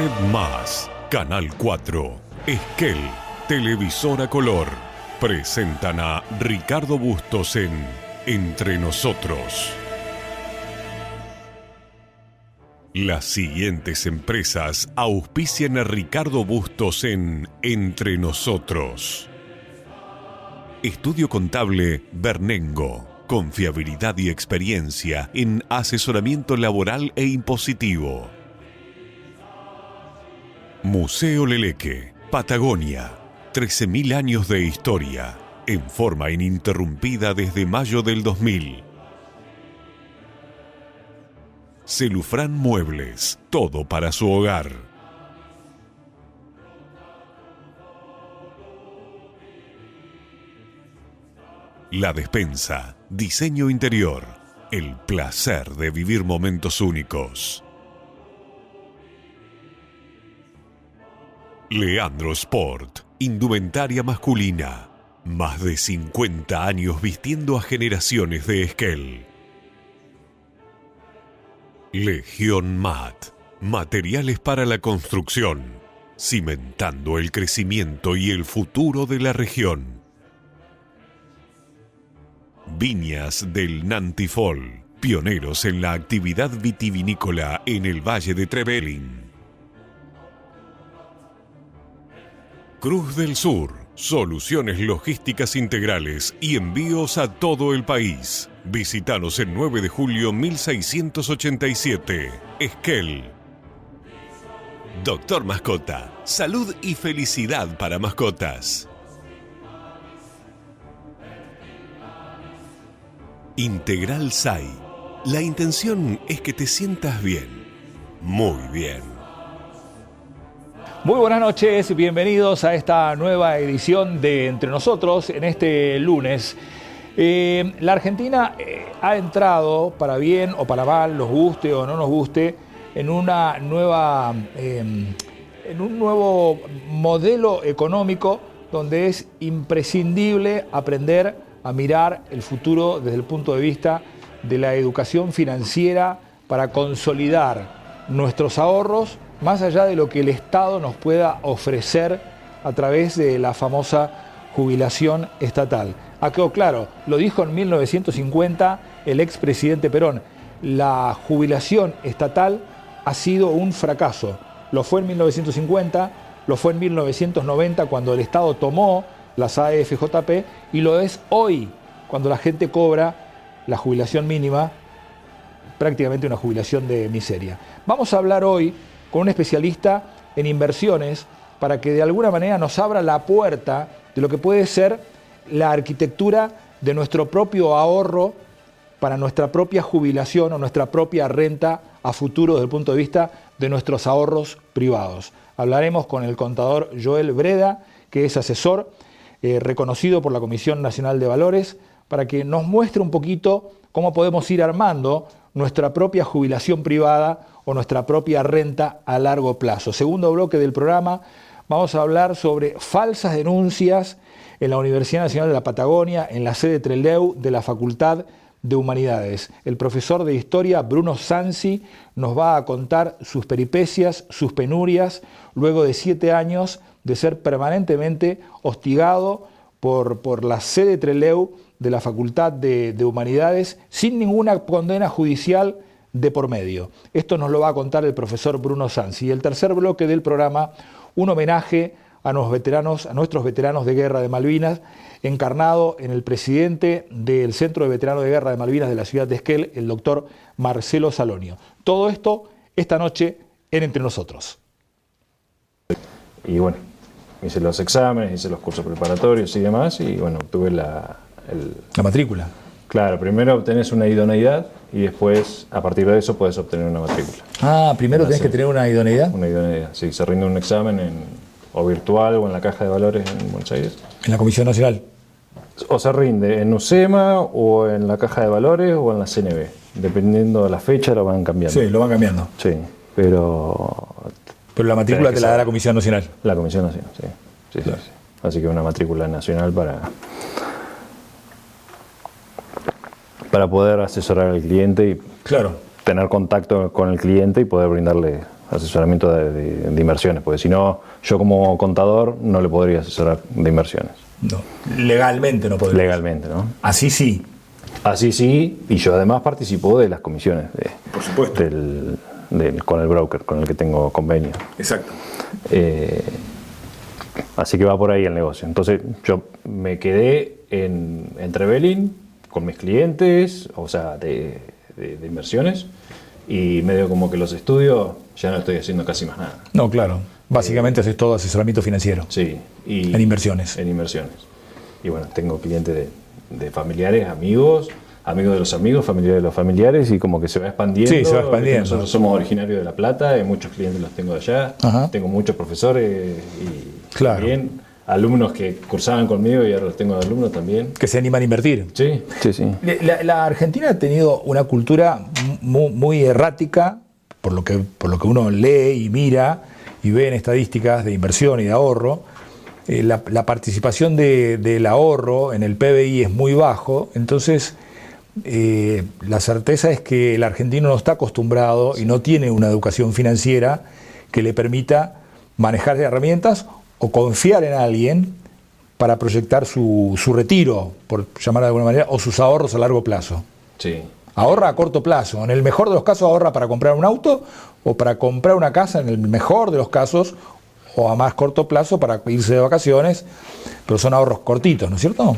Red Más, Canal 4, Esquel, Televisora Color, presentan a Ricardo Bustos en Entre Nosotros. Las siguientes empresas auspician a Ricardo Bustos en Entre Nosotros. Estudio Contable Bernengo. Confiabilidad y experiencia en asesoramiento laboral e impositivo. Museo Leleque, Patagonia. 13.000 años de historia, en forma ininterrumpida desde mayo del 2000. Celufrán Muebles, todo para su hogar. La Despensa, diseño interior, el placer de vivir momentos únicos. Leandro Sport, indumentaria masculina, más de 50 años vistiendo a generaciones de Esquel. Legión Mat, materiales para la construcción, cimentando el crecimiento y el futuro de la región. Viñas del Nantifol, pioneros en la actividad vitivinícola en el Valle de Trevelin. Cruz del Sur, soluciones logísticas integrales y envíos a todo el país. Visítanos en 9 de julio 1687, Esquel. Doctor Mascota, salud y felicidad para mascotas. Integral SAI. La intención es que te sientas bien. Muy bien. Muy buenas noches, bienvenidos a esta nueva edición de Entre Nosotros en este lunes. La Argentina ha entrado, para bien o para mal, nos guste o no nos guste, en una nueva, en un nuevo modelo económico donde es imprescindible aprender a mirar el futuro desde el punto de vista de la educación financiera para consolidar nuestros ahorros más allá de lo que el Estado nos pueda ofrecer a través de la famosa jubilación estatal. Ha quedado claro, lo dijo en 1950 el expresidente Perón, la jubilación estatal ha sido un fracaso. Lo fue en 1950, lo fue en 1990 cuando el Estado tomó las AFJP y lo es hoy cuando la gente cobra la jubilación mínima, prácticamente una jubilación de miseria. Vamos a hablar hoy con un especialista en inversiones para que de alguna manera nos abra la puerta de lo que puede ser la arquitectura de nuestro propio ahorro para nuestra propia jubilación o nuestra propia renta a futuro desde el punto de vista de nuestros ahorros privados. Hablaremos con el contador Joel Breda, que es asesor reconocido por la Comisión Nacional de Valores, para que nos muestre un poquito cómo podemos ir armando nuestra propia jubilación privada o nuestra propia renta a largo plazo. Segundo bloque del programa, vamos a hablar sobre falsas denuncias en la Universidad Nacional de la Patagonia, en la sede Trelew de la Facultad de Humanidades. El profesor de Historia, Bruno Sansi, nos va a contar sus peripecias, sus penurias, luego de 7 años de ser permanentemente hostigado por la sede Trelew de la Facultad de Humanidades sin ninguna condena judicial de por medio. Esto nos lo va a contar el profesor Bruno Sansi. Y el tercer bloque del programa, un homenaje a nuestros veteranos de guerra de Malvinas, encarnado en el presidente del Centro de Veteranos de Guerra de Malvinas de la ciudad de Esquel, el doctor Marcelo Salonio. Todo esto esta noche en Entre Nosotros. Y bueno, hice los exámenes, hice los cursos preparatorios y demás, y bueno, obtuve la matrícula. Claro, primero obtenés una idoneidad y después, a partir de eso, podés obtener una matrícula. Ah, primero tenés que tener una idoneidad. Una idoneidad, sí, se rinde un examen o virtual o en la Caja de Valores en Buenos Aires. En la Comisión Nacional. O se rinde en UCEMA o en la Caja de Valores o en la CNB. Dependiendo de la fecha lo van cambiando. Sí, lo van cambiando. Sí, pero la matrícula te la da la Comisión Nacional. La Comisión Nacional, sí. Sí, claro. Sí. Así que una matrícula nacional para poder asesorar al cliente y claro, tener contacto con el cliente y poder brindarle asesoramiento de inversiones, porque si no, yo como contador no le podría asesorar de inversiones. No, legalmente no podría. Legalmente, ¿no? Así sí. Así sí, y yo además participo de las comisiones Por supuesto. con el broker con el que tengo convenio. Exacto. Así que va por ahí el negocio. Entonces yo me quedé en Trevelin con mis clientes, o sea, de inversiones, y medio como que los estudios ya no estoy haciendo casi más nada. No, claro. Básicamente haces todo asesoramiento financiero. Sí. Y En inversiones. En inversiones. Y bueno, tengo clientes de familiares, amigos de los amigos, familiares de los familiares, y como que se va expandiendo. Sí, se va expandiendo. Nosotros somos originarios de La Plata, y muchos clientes los tengo de allá. Ajá. Tengo muchos profesores y Claro. también alumnos que cursaban conmigo y ahora los tengo de alumnos también. Que se animan a invertir. Sí, sí, sí. La Argentina ha tenido una cultura muy errática, por lo que uno lee y mira y ve en estadísticas de inversión y de ahorro. La participación del ahorro en el PBI es muy bajo, entonces la certeza es que el argentino no está acostumbrado y no tiene una educación financiera que le permita manejar herramientas o confiar en alguien para proyectar su retiro, por llamar de alguna manera, o sus ahorros a largo plazo. Sí. Ahorra a corto plazo. En el mejor de los casos ahorra para comprar un auto o para comprar una casa, en el mejor de los casos, o a más corto plazo para irse de vacaciones, pero son ahorros cortitos, ¿no es cierto?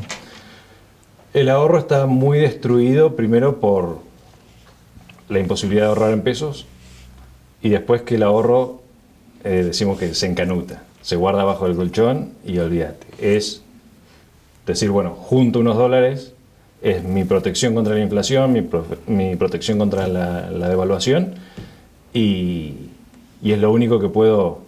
El ahorro está muy destruido, primero por la imposibilidad de ahorrar en pesos, y después que el ahorro, decimos que se encanuta, se guarda bajo el colchón y olvídate. Es decir, bueno, junto unos dólares, es mi protección contra la inflación, mi protección contra la devaluación, y es lo único que puedo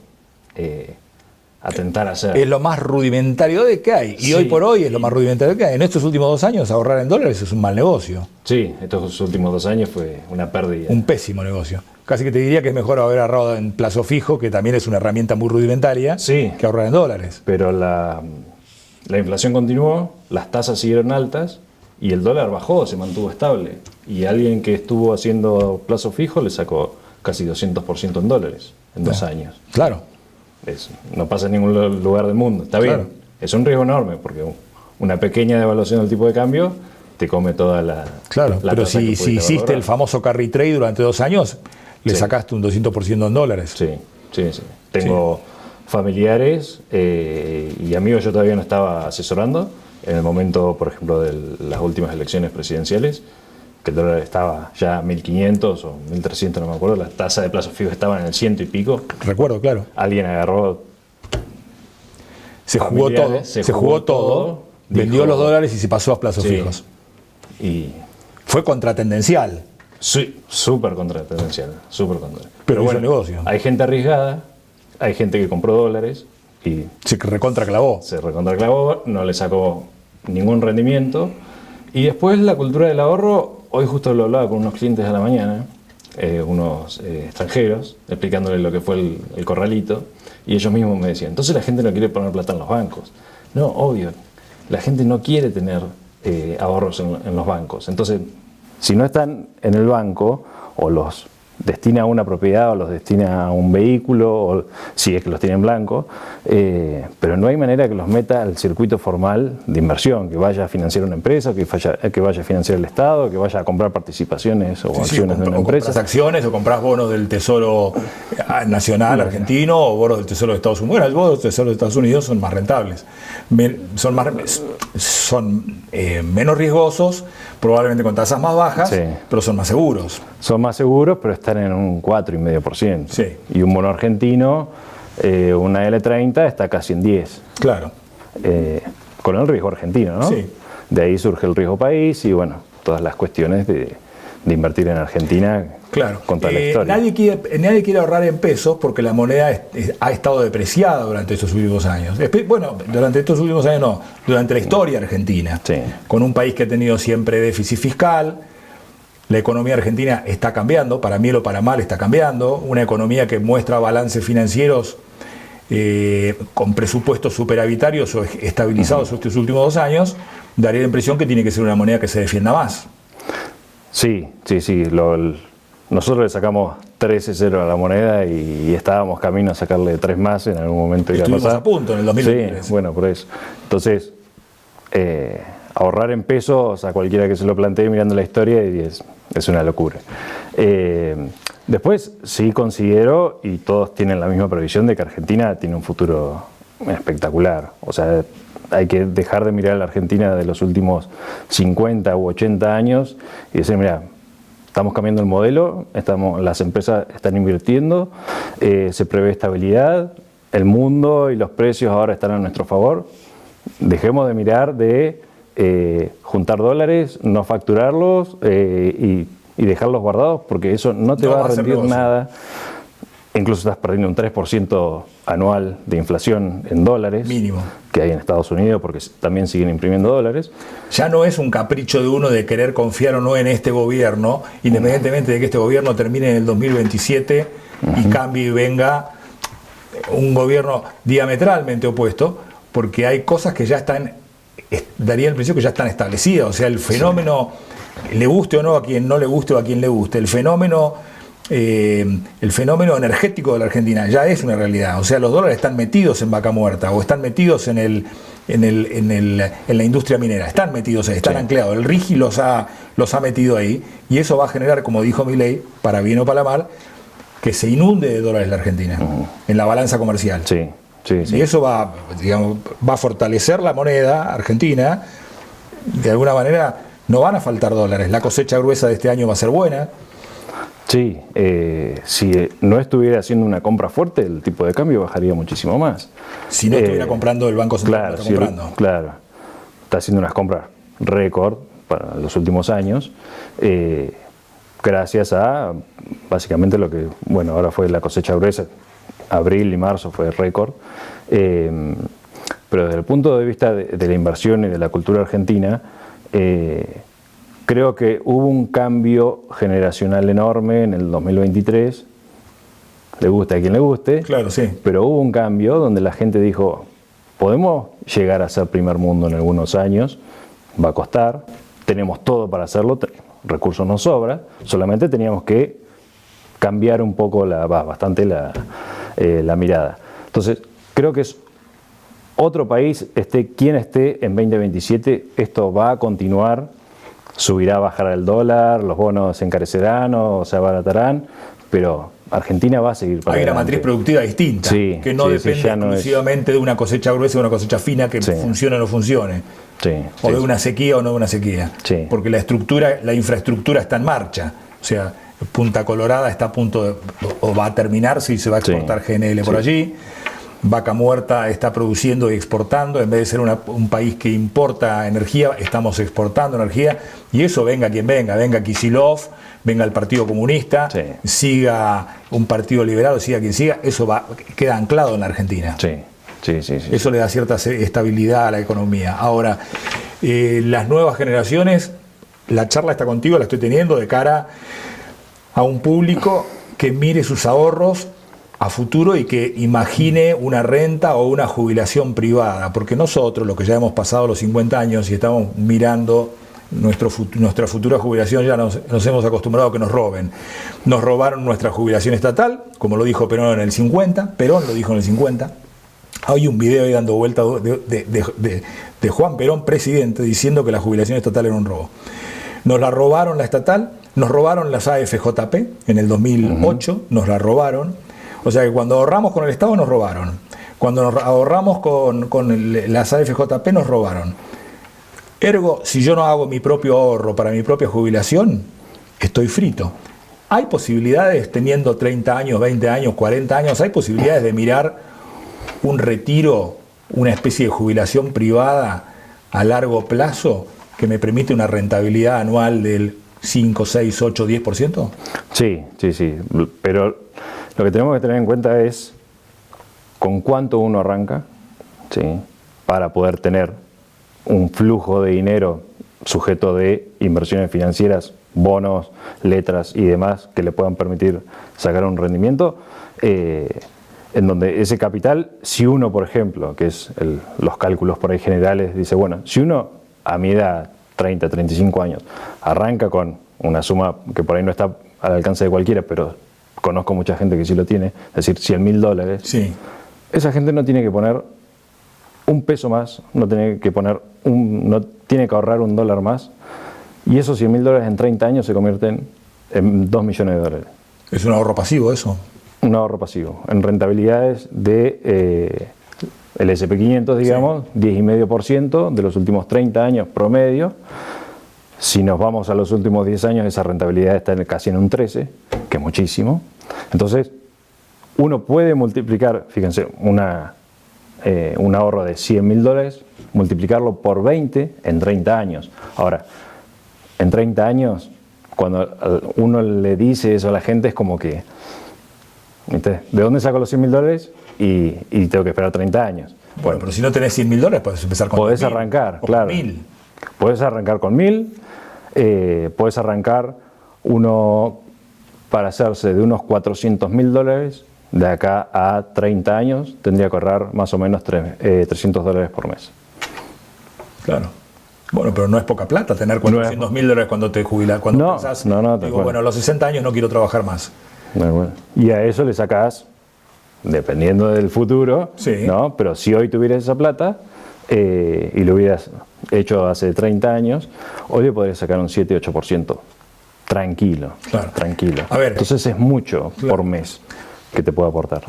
atentar a hacer. Es lo más rudimentario de que hay. Y Sí. hoy por hoy es lo más rudimentario que hay. En estos últimos 2 años ahorrar en dólares es un mal negocio. Sí, estos últimos 2 años fue una pérdida. Un pésimo negocio. Casi que te diría que es mejor haber ahorrado en plazo fijo, que también es una herramienta muy rudimentaria, Sí. que ahorrar en dólares. Pero la inflación continuó, las tasas siguieron altas y el dólar bajó, se mantuvo estable. Y alguien que estuvo haciendo plazo fijo le sacó casi 200% en dólares en 2 años. Claro. No pasa en ningún lugar del mundo. Está bien. Claro. Es un riesgo enorme porque una pequeña devaluación del tipo de cambio te come toda la. Claro, la pero tasa que si pudiste hiciste valorar. el famoso carry trade durante 2 años, le Sí. sacaste un 200% en dólares. Sí, sí, sí. Tengo familiares y amigos. Yo todavía no estaba asesorando en el momento, por ejemplo, de las últimas elecciones presidenciales, que el dólar estaba ya 1.500 o 1.300, no me acuerdo. La tasa de plazo fijo estaba en el 100 y pico. Recuerdo, claro. Alguien agarró. Se jugó todo. familiares, Se jugó todo. Vendió dijo- los dólares y se pasó a plazos Sí. fijos. Y Fue contratendencial. sí, súper contratendencial, súper contra. Pero hizo negocio. Hay gente arriesgada, hay gente que compró dólares y Se recontraclavó. se recontraclavó, no le sacó ningún rendimiento. Y después la cultura del ahorro, hoy justo lo hablaba con unos clientes a la mañana, unos extranjeros, explicándoles lo que fue el corralito, y ellos mismos me decían, entonces la gente no quiere poner plata en los bancos. No, obvio, la gente no quiere tener ahorros en los bancos. Entonces, si no están en el banco, o los destina a una propiedad, o los destina a un vehículo, o si es que los tiene en blanco, pero no hay manera que los meta al circuito formal de inversión, que vaya a financiar una empresa, que vaya a financiar el Estado, que vaya a comprar participaciones o acciones de una O compras empresa. acciones o compras bonos del Tesoro Nacional argentino o bonos del Tesoro de Estados Unidos. Bueno, los bonos del Tesoro de Estados Unidos son más rentables. Son menos riesgosos, probablemente con tasas más bajas, Sí. pero son más seguros. Son más seguros, pero están en un 4,5%. Sí. Y un bono argentino, una L30, está casi en 10%. Claro. Con el riesgo argentino, ¿no? Sí. De ahí surge el riesgo país y, bueno, todas las cuestiones de invertir en Argentina. Claro. Con toda la historia. Nadie quiere ahorrar en pesos porque la moneda ha estado depreciada durante estos últimos años. Bueno, durante estos últimos años no, durante la historia argentina. Sí. Con un país que ha tenido siempre déficit fiscal. La economía argentina está cambiando, para bien o para mal está cambiando. Una economía que muestra balances financieros con presupuestos superavitarios o estabilizados estos últimos 2 años, daría la impresión que tiene que ser una moneda que se defienda más. Sí, sí, sí. Nosotros le sacamos 13-0 a la moneda y estábamos camino a sacarle 3 más en algún momento. Estuvimos a punto en el 2023. Sí, bueno, por eso. Entonces, ahorrar en pesos a cualquiera que se lo plantee mirando la historia es una locura. Después sí considero, y todos tienen la misma previsión, de que Argentina tiene un futuro espectacular. O sea, hay que dejar de mirar a la Argentina de los últimos 50 u 80 años y decir, mira, estamos cambiando el modelo, las empresas están invirtiendo, se prevé estabilidad, el mundo y los precios ahora están a nuestro favor. Dejemos de mirar de juntar dólares, no facturarlos y dejarlos guardados, porque eso no te va a rendir nada. Incluso estás perdiendo un 3% anual de inflación en dólares. Mínimo. Que hay en Estados Unidos, porque también siguen imprimiendo dólares. Ya no es un capricho de uno de querer confiar o no en este gobierno, independientemente de que este gobierno termine en el 2027 y cambie y venga un gobierno diametralmente opuesto, porque hay cosas que ya están, daría el principio que ya están establecidas. O sea, el fenómeno, le guste o no a quien no le guste o a quien le guste, el fenómeno energético de la Argentina ya es una realidad. O sea, los dólares están metidos en vaca muerta o están metidos en la industria minera, están metidos ahí, están anclados. El RIGI los ha metido ahí y eso va a generar, como dijo Milei, para bien o para mal, que se inunde de dólares la Argentina en la balanza comercial. Sí. Y eso va a fortalecer la moneda argentina. De alguna manera no van a faltar dólares. La cosecha gruesa de este año va a ser buena. Sí, si no estuviera haciendo una compra fuerte, el tipo de cambio bajaría muchísimo más. Si no estuviera comprando el Banco Central, claro, está haciendo unas compras récord para los últimos años, gracias a básicamente lo que, bueno, ahora fue la cosecha gruesa, abril y marzo fue récord, pero desde el punto de vista de la inversión y de la cultura argentina, creo que hubo un cambio generacional enorme en el 2023, le guste a quien le guste, claro, sí. Pero hubo un cambio donde la gente dijo, podemos llegar a ser primer mundo en algunos años, va a costar, tenemos todo para hacerlo, recursos nos sobra, solamente teníamos que cambiar un poco bastante la mirada. Entonces, creo que es otro país, quien esté en 2027, esto va a continuar. Subirá, bajará el dólar, los bonos se encarecerán o se abaratarán, pero Argentina va a seguir para adelante. Hay una matriz productiva distinta, que no depende exclusivamente de una cosecha gruesa o una cosecha fina que funcione o no funcione, o de una sequía o no de una sequía, porque la infraestructura está en marcha. O sea, Punta Colorada está a punto o va a terminarse y se va a exportar GNL por allí. Vaca Muerta está produciendo y exportando, en vez de ser un país que importa energía, estamos exportando energía, y eso venga quien venga Kicillof, venga el Partido Comunista, siga un partido liberal, siga quien siga, eso queda anclado en la Argentina. Sí. Eso le da cierta estabilidad a la economía. Ahora, las nuevas generaciones, la charla está contigo, la estoy teniendo de cara a un público que mire sus ahorros a futuro y que imagine una renta o una jubilación privada, porque nosotros, los que ya hemos pasado los 50 años y estamos mirando nuestra futura jubilación, ya nos hemos acostumbrado a que nos roben. Nos robaron nuestra jubilación estatal, como lo dijo Perón en el 50, Perón lo dijo en el 50. Hay un video ahí dando vuelta de Juan Perón, presidente, diciendo que la jubilación estatal era un robo. Nos la robaron la estatal, nos robaron las AFJP en el 2008, nos la robaron. O sea que cuando ahorramos con el Estado nos robaron. Cuando nos ahorramos con las AFJP nos robaron. Ergo, si yo no hago mi propio ahorro para mi propia jubilación, estoy frito. Hay posibilidades, teniendo 30 años, 20 años, 40 años, hay posibilidades de mirar un retiro, una especie de jubilación privada a largo plazo que me permite una rentabilidad anual del 5, 6, 8, 10%. Sí. Pero lo que tenemos que tener en cuenta es con cuánto uno arranca, para poder tener un flujo de dinero sujeto de inversiones financieras, bonos, letras y demás que le puedan permitir sacar un rendimiento, en donde ese capital, si uno, por ejemplo, que es los cálculos por ahí generales, dice, bueno, si uno a mi edad, 30, 35 años, arranca con una suma que por ahí no está al alcance de cualquiera, pero conozco mucha gente que sí lo tiene, es decir, $100.000, Sí. esa gente no tiene que poner un peso más, no tiene que ahorrar $1 más, y esos $100.000 en 30 años se convierten en $2 millones. ¿Es un ahorro pasivo eso? Un ahorro pasivo. En rentabilidades de el SP500, digamos, 10,5% de los últimos 30 años promedio. Si nos vamos a los últimos 10 años, esa rentabilidad está casi en un 13%, que es muchísimo. Entonces, uno puede multiplicar, fíjense, un ahorro de $100.000, multiplicarlo por 20 en 30 años. Ahora, en 30 años, cuando uno le dice eso a la gente, es como que, ¿viste? ¿De dónde saco los $100.000? Y tengo que esperar 30 años. Bueno, pero si no tenés $100.000, puedes empezar con podés 2.000, arrancar, o claro. con 1.000. Podés arrancar con 1.000, podés arrancar uno para hacerse de unos $400.000. De acá a 30 años tendría que ahorrar más o menos $300 por mes. Claro. Bueno, pero no es poca plata tener $400.000 cuando te jubilas. Cuando pensás, digo, bueno, a los 60 años no quiero trabajar más. Bueno. Y a eso le sacás, dependiendo del futuro, sí, ¿no? Pero si hoy tuvieras esa plata y lo hubieras hecho hace 30 años, hoy le podrías sacar un 7-8%. Tranquilo, claro. Tranquilo. A ver, entonces es mucho por mes que te puede aportar.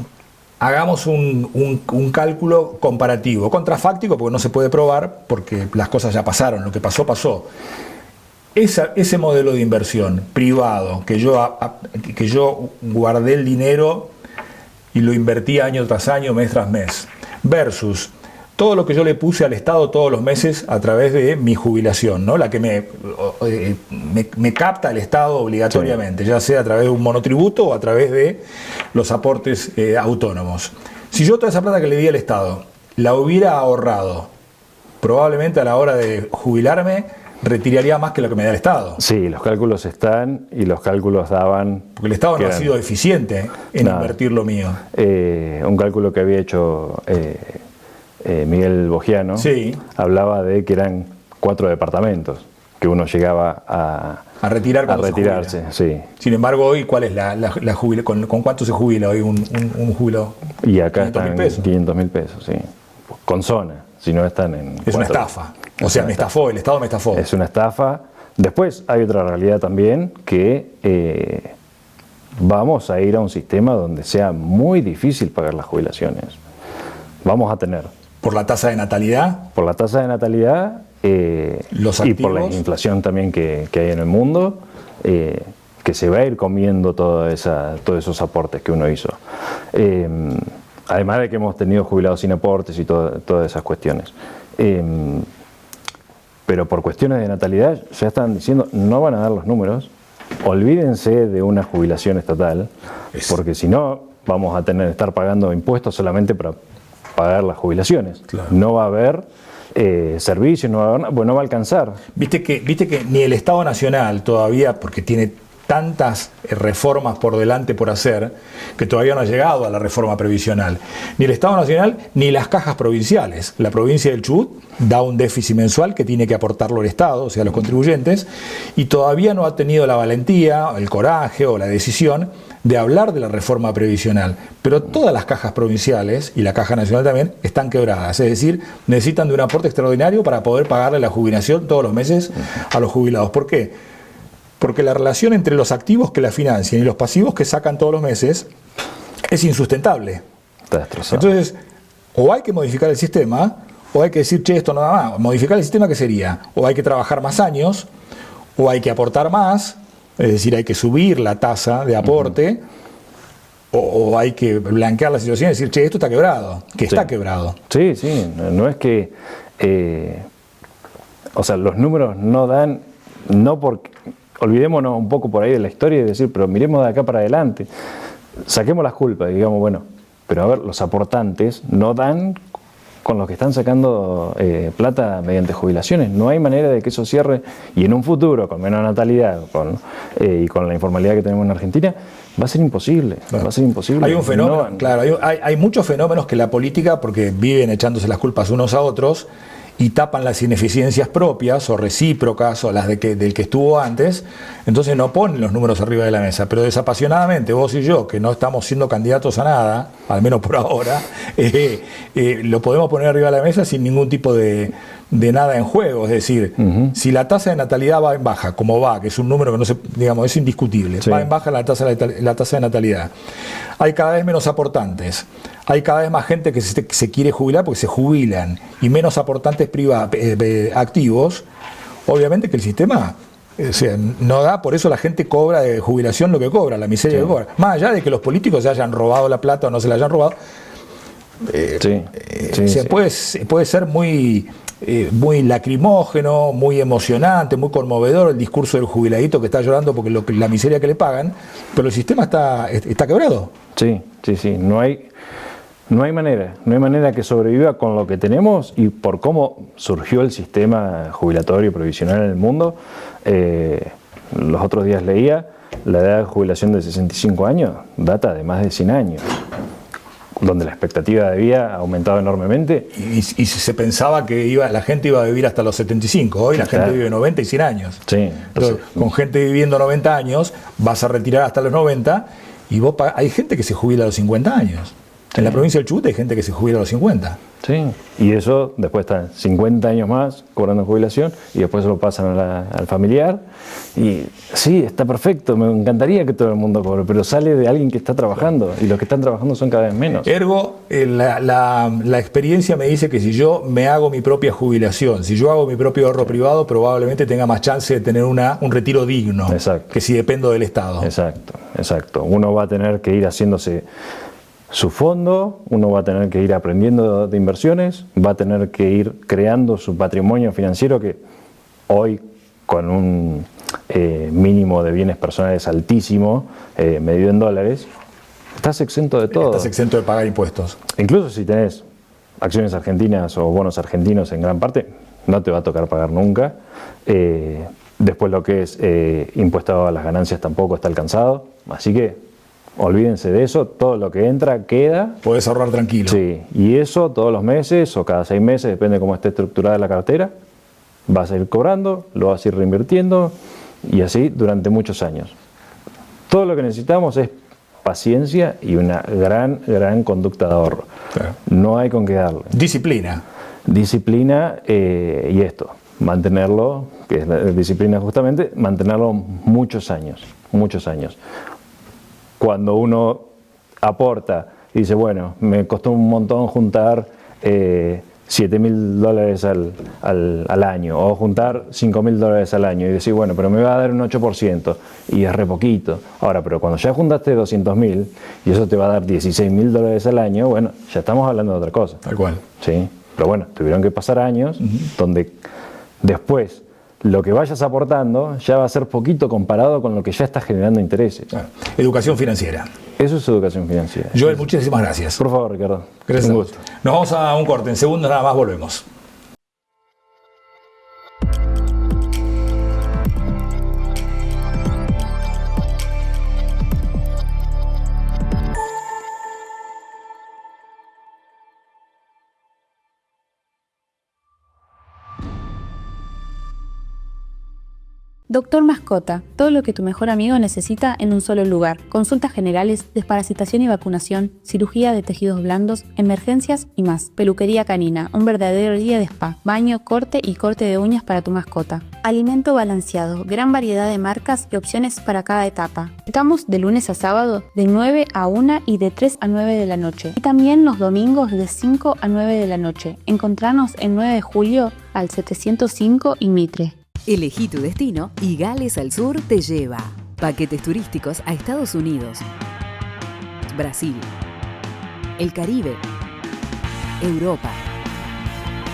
Hagamos un cálculo comparativo, contrafáctico, porque no se puede probar, porque las cosas ya pasaron, lo que pasó, pasó. Ese modelo de inversión privado, que yo guardé el dinero y lo invertí año tras año, mes tras mes, versus todo lo que yo le puse al Estado todos los meses a través de mi jubilación, ¿no? La que me capta el Estado obligatoriamente, sí, ya sea a través de un monotributo o a través de los aportes autónomos. Si yo toda esa plata que le di al Estado la hubiera ahorrado, probablemente a la hora de jubilarme retiraría más que lo que me da el Estado. Sí, los cálculos están y los cálculos daban... Porque el Estado no ha sido eficiente en invertir lo mío. Un cálculo que había hecho... Miguel Bogiano, sí, hablaba de que eran 4 departamentos que uno llegaba a retirarse. Sí. Sin embargo, hoy, ¿cuál es la jubila? ¿Con cuánto se jubila hoy un jubilado? Y acá están $500.000, sí. Con zona, si no están en... Es una estafa. O sea, me estafó, el Estado me estafó. Es una estafa. Después hay otra realidad también, que vamos a ir a un sistema donde sea muy difícil pagar las jubilaciones. Vamos a tener... ¿Por la tasa de natalidad? Por la tasa de natalidad y por la inflación también que hay en el mundo, que se va a ir comiendo todos esos aportes que uno hizo. Además de que hemos tenido jubilados sin aportes y todas esas cuestiones. Pero por cuestiones de natalidad, ya están diciendo, no van a dar los números, olvídense de una jubilación estatal, porque si no, vamos a estar pagando impuestos solamente para pagar las jubilaciones. Claro. No va a haber servicios, no va a haber, bueno, no va a alcanzar. Viste que ni el Estado Nacional todavía, porque tiene tantas reformas por delante por hacer, que todavía no ha llegado a la reforma previsional. Ni el Estado Nacional, ni las cajas provinciales. La provincia del Chubut da un déficit mensual que tiene que aportarlo el Estado, o sea, los contribuyentes, y todavía no ha tenido la valentía, el coraje o la decisión de hablar de la reforma previsional. Pero todas las cajas provinciales, y la Caja Nacional también, están quebradas. Es decir, necesitan de un aporte extraordinario para poder pagarle la jubilación todos los meses a los jubilados. ¿Por qué? Porque la relación entre los activos que la financian y los pasivos que sacan todos los meses es insustentable. Está destrozado. Entonces, o hay que modificar el sistema, o hay que decir, che, esto no da más. Modificar el sistema, ¿qué sería? O hay que trabajar más años, o hay que aportar más, es decir, hay que subir la tasa de aporte, o hay que blanquear la situación y decir, che, esto está quebrado, que está quebrado. Sí, sí, no es que... o sea, los números no dan, no porque... Olvidémonos un poco por ahí de la historia y decir, pero miremos de acá para adelante, saquemos las culpas, digamos, bueno, pero a ver, los aportantes no dan con los que están sacando plata mediante jubilaciones. No hay manera de que eso cierre, y en un futuro, con menos natalidad y con la informalidad que tenemos en Argentina, va a ser imposible. Claro. Va a ser imposible. Hay un fenómeno, claro, hay muchos fenómenos que la política, porque viven echándose las culpas unos a otros, y tapan las ineficiencias propias o recíprocas o las del que estuvo antes, entonces no ponen los números arriba de la mesa. Pero desapasionadamente, vos y yo, que no estamos siendo candidatos a nada, al menos por ahora, lo podemos poner arriba de la mesa sin ningún tipo de nada en juego. Es decir, si la tasa de natalidad va en baja, como va, que es un número que no se, digamos, es indiscutible, va en baja la tasa de natalidad, hay cada vez menos aportantes, hay cada vez más gente que se quiere jubilar porque se jubilan, y menos aportantes activos, obviamente que el sistema no da, por eso la gente cobra de jubilación lo que cobra, la miseria que cobra. Más allá de que los políticos se hayan robado la plata o no se la hayan robado, puede ser muy lacrimógeno, muy emocionante, muy conmovedor el discurso del jubiladito que está llorando porque la miseria que le pagan, pero el sistema está quebrado. Sí. No hay manera que sobreviva con lo que tenemos y por cómo surgió el sistema jubilatorio provisional en el mundo. Los otros días leía, la edad de jubilación de 65 años data de más de 100 años, donde la expectativa de vida ha aumentado enormemente. Y se pensaba que la gente iba a vivir hasta los 75, hoy la gente vive 90 y 100 años. Sí, entonces, con gente viviendo 90 años, vas a retirar hasta los 90 y hay gente que se jubila a los 50 años. En la provincia del Chubut hay gente que se jubila a los 50. Sí, y eso después están 50 años más cobrando jubilación y después se lo pasan al familiar. Y sí, está perfecto, me encantaría que todo el mundo cobre, pero sale de alguien que está trabajando y los que están trabajando son cada vez menos. Ergo, la experiencia me dice que si yo me hago mi propia jubilación, si yo hago mi propio ahorro privado, probablemente tenga más chance de tener un retiro digno. Exacto. Que si dependo del Estado. Exacto. Uno va a tener que ir haciéndose su fondo, uno va a tener que ir aprendiendo de inversiones, va a tener que ir creando su patrimonio financiero que hoy con un mínimo de bienes personales altísimo, medido en dólares, estás exento de todo. Estás exento de pagar impuestos. Incluso si tenés acciones argentinas o bonos argentinos en gran parte, no te va a tocar pagar nunca. Después lo que es impuesto a las ganancias tampoco está alcanzado, así que olvídense de eso, todo lo que entra queda. Podés ahorrar tranquilo. Sí, y eso todos los meses o cada 6 meses, depende de cómo esté estructurada la cartera, vas a ir cobrando, lo vas a ir reinvirtiendo y así durante muchos años. Todo lo que necesitamos es paciencia y una gran conducta de ahorro. Claro. No hay con qué darle. Disciplina. Disciplina y esto, mantenerlo, que es la disciplina justamente, mantenerlo muchos años. Cuando uno aporta y dice, bueno, me costó un montón juntar $7.000 al año o juntar $5.000 al año y decir, bueno, pero me va a dar un 8% y es re poquito. Ahora, pero cuando ya juntaste 200.000 y eso te va a dar $16.000 al año, bueno, ya estamos hablando de otra cosa. Tal cual. Sí, pero bueno, tuvieron que pasar años donde después lo que vayas aportando ya va a ser poquito comparado con lo que ya estás generando intereses. Claro. Educación financiera. Eso es educación financiera. Joel, muchísimas gracias. Por favor, Ricardo. Gracias. Un gusto. Nos vamos a un corte. En segundos nada más volvemos. Doctor Mascota, todo lo que tu mejor amigo necesita en un solo lugar. Consultas generales, desparasitación y vacunación, cirugía de tejidos blandos, emergencias y más. Peluquería canina, un verdadero día de spa. Baño, corte y corte de uñas para tu mascota. Alimento balanceado, gran variedad de marcas y opciones para cada etapa. Estamos de lunes a sábado de 9 a 1 y de 3 a 9 de la noche. Y también los domingos de 5 a 9 de la noche. Encontranos en 9 de julio al 705 y Mitre. Elegí tu destino y Gales al Sur te lleva. Paquetes turísticos a Estados Unidos, Brasil, el Caribe, Europa,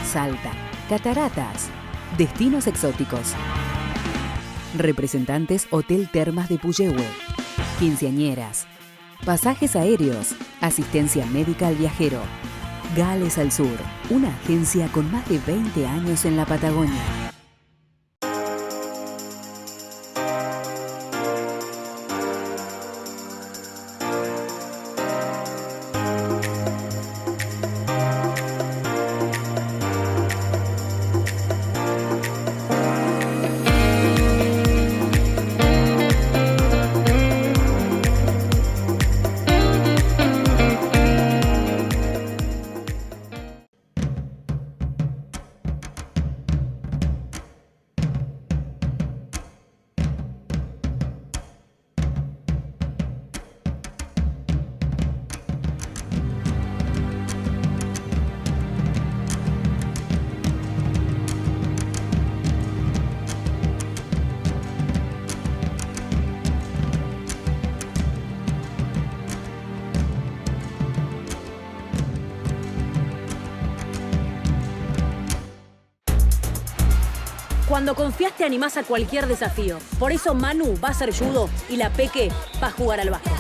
Salta, cataratas, destinos exóticos. Representantes Hotel Termas de Puyehue, quinceañeras, pasajes aéreos, asistencia médica al viajero. Gales al Sur, una agencia con más de 20 años en la Patagonia. Cuando confías te animás a cualquier desafío. Por eso Manu va a ser judo y la Peque va a jugar al básquet.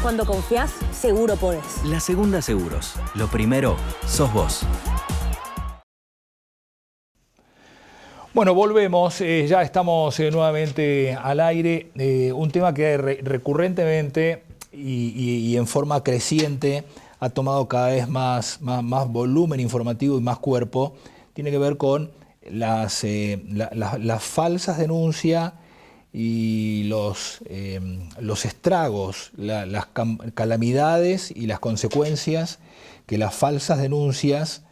Cuando confías, seguro podés. La Segunda Seguros. Lo primero, sos vos. Bueno, volvemos, ya estamos nuevamente al aire. Un tema que recurrentemente y en forma creciente ha tomado cada vez más volumen informativo y más cuerpo. Tiene que ver con las falsas denuncias y los estragos, las calamidades y las consecuencias que las falsas denuncias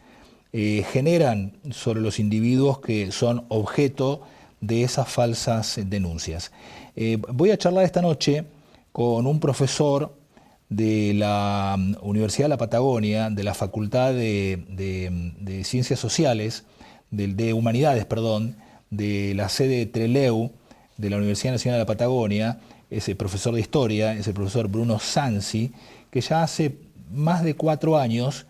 generan sobre los individuos que son objeto de esas falsas denuncias. Voy a charlar esta noche con un profesor de la Universidad de la Patagonia, de la Facultad de Ciencias Sociales, de Humanidades, perdón, de la sede Trelew, de la Universidad Nacional de la Patagonia, es el profesor de Historia, es el profesor Bruno Sansi, que ya hace más de 4 años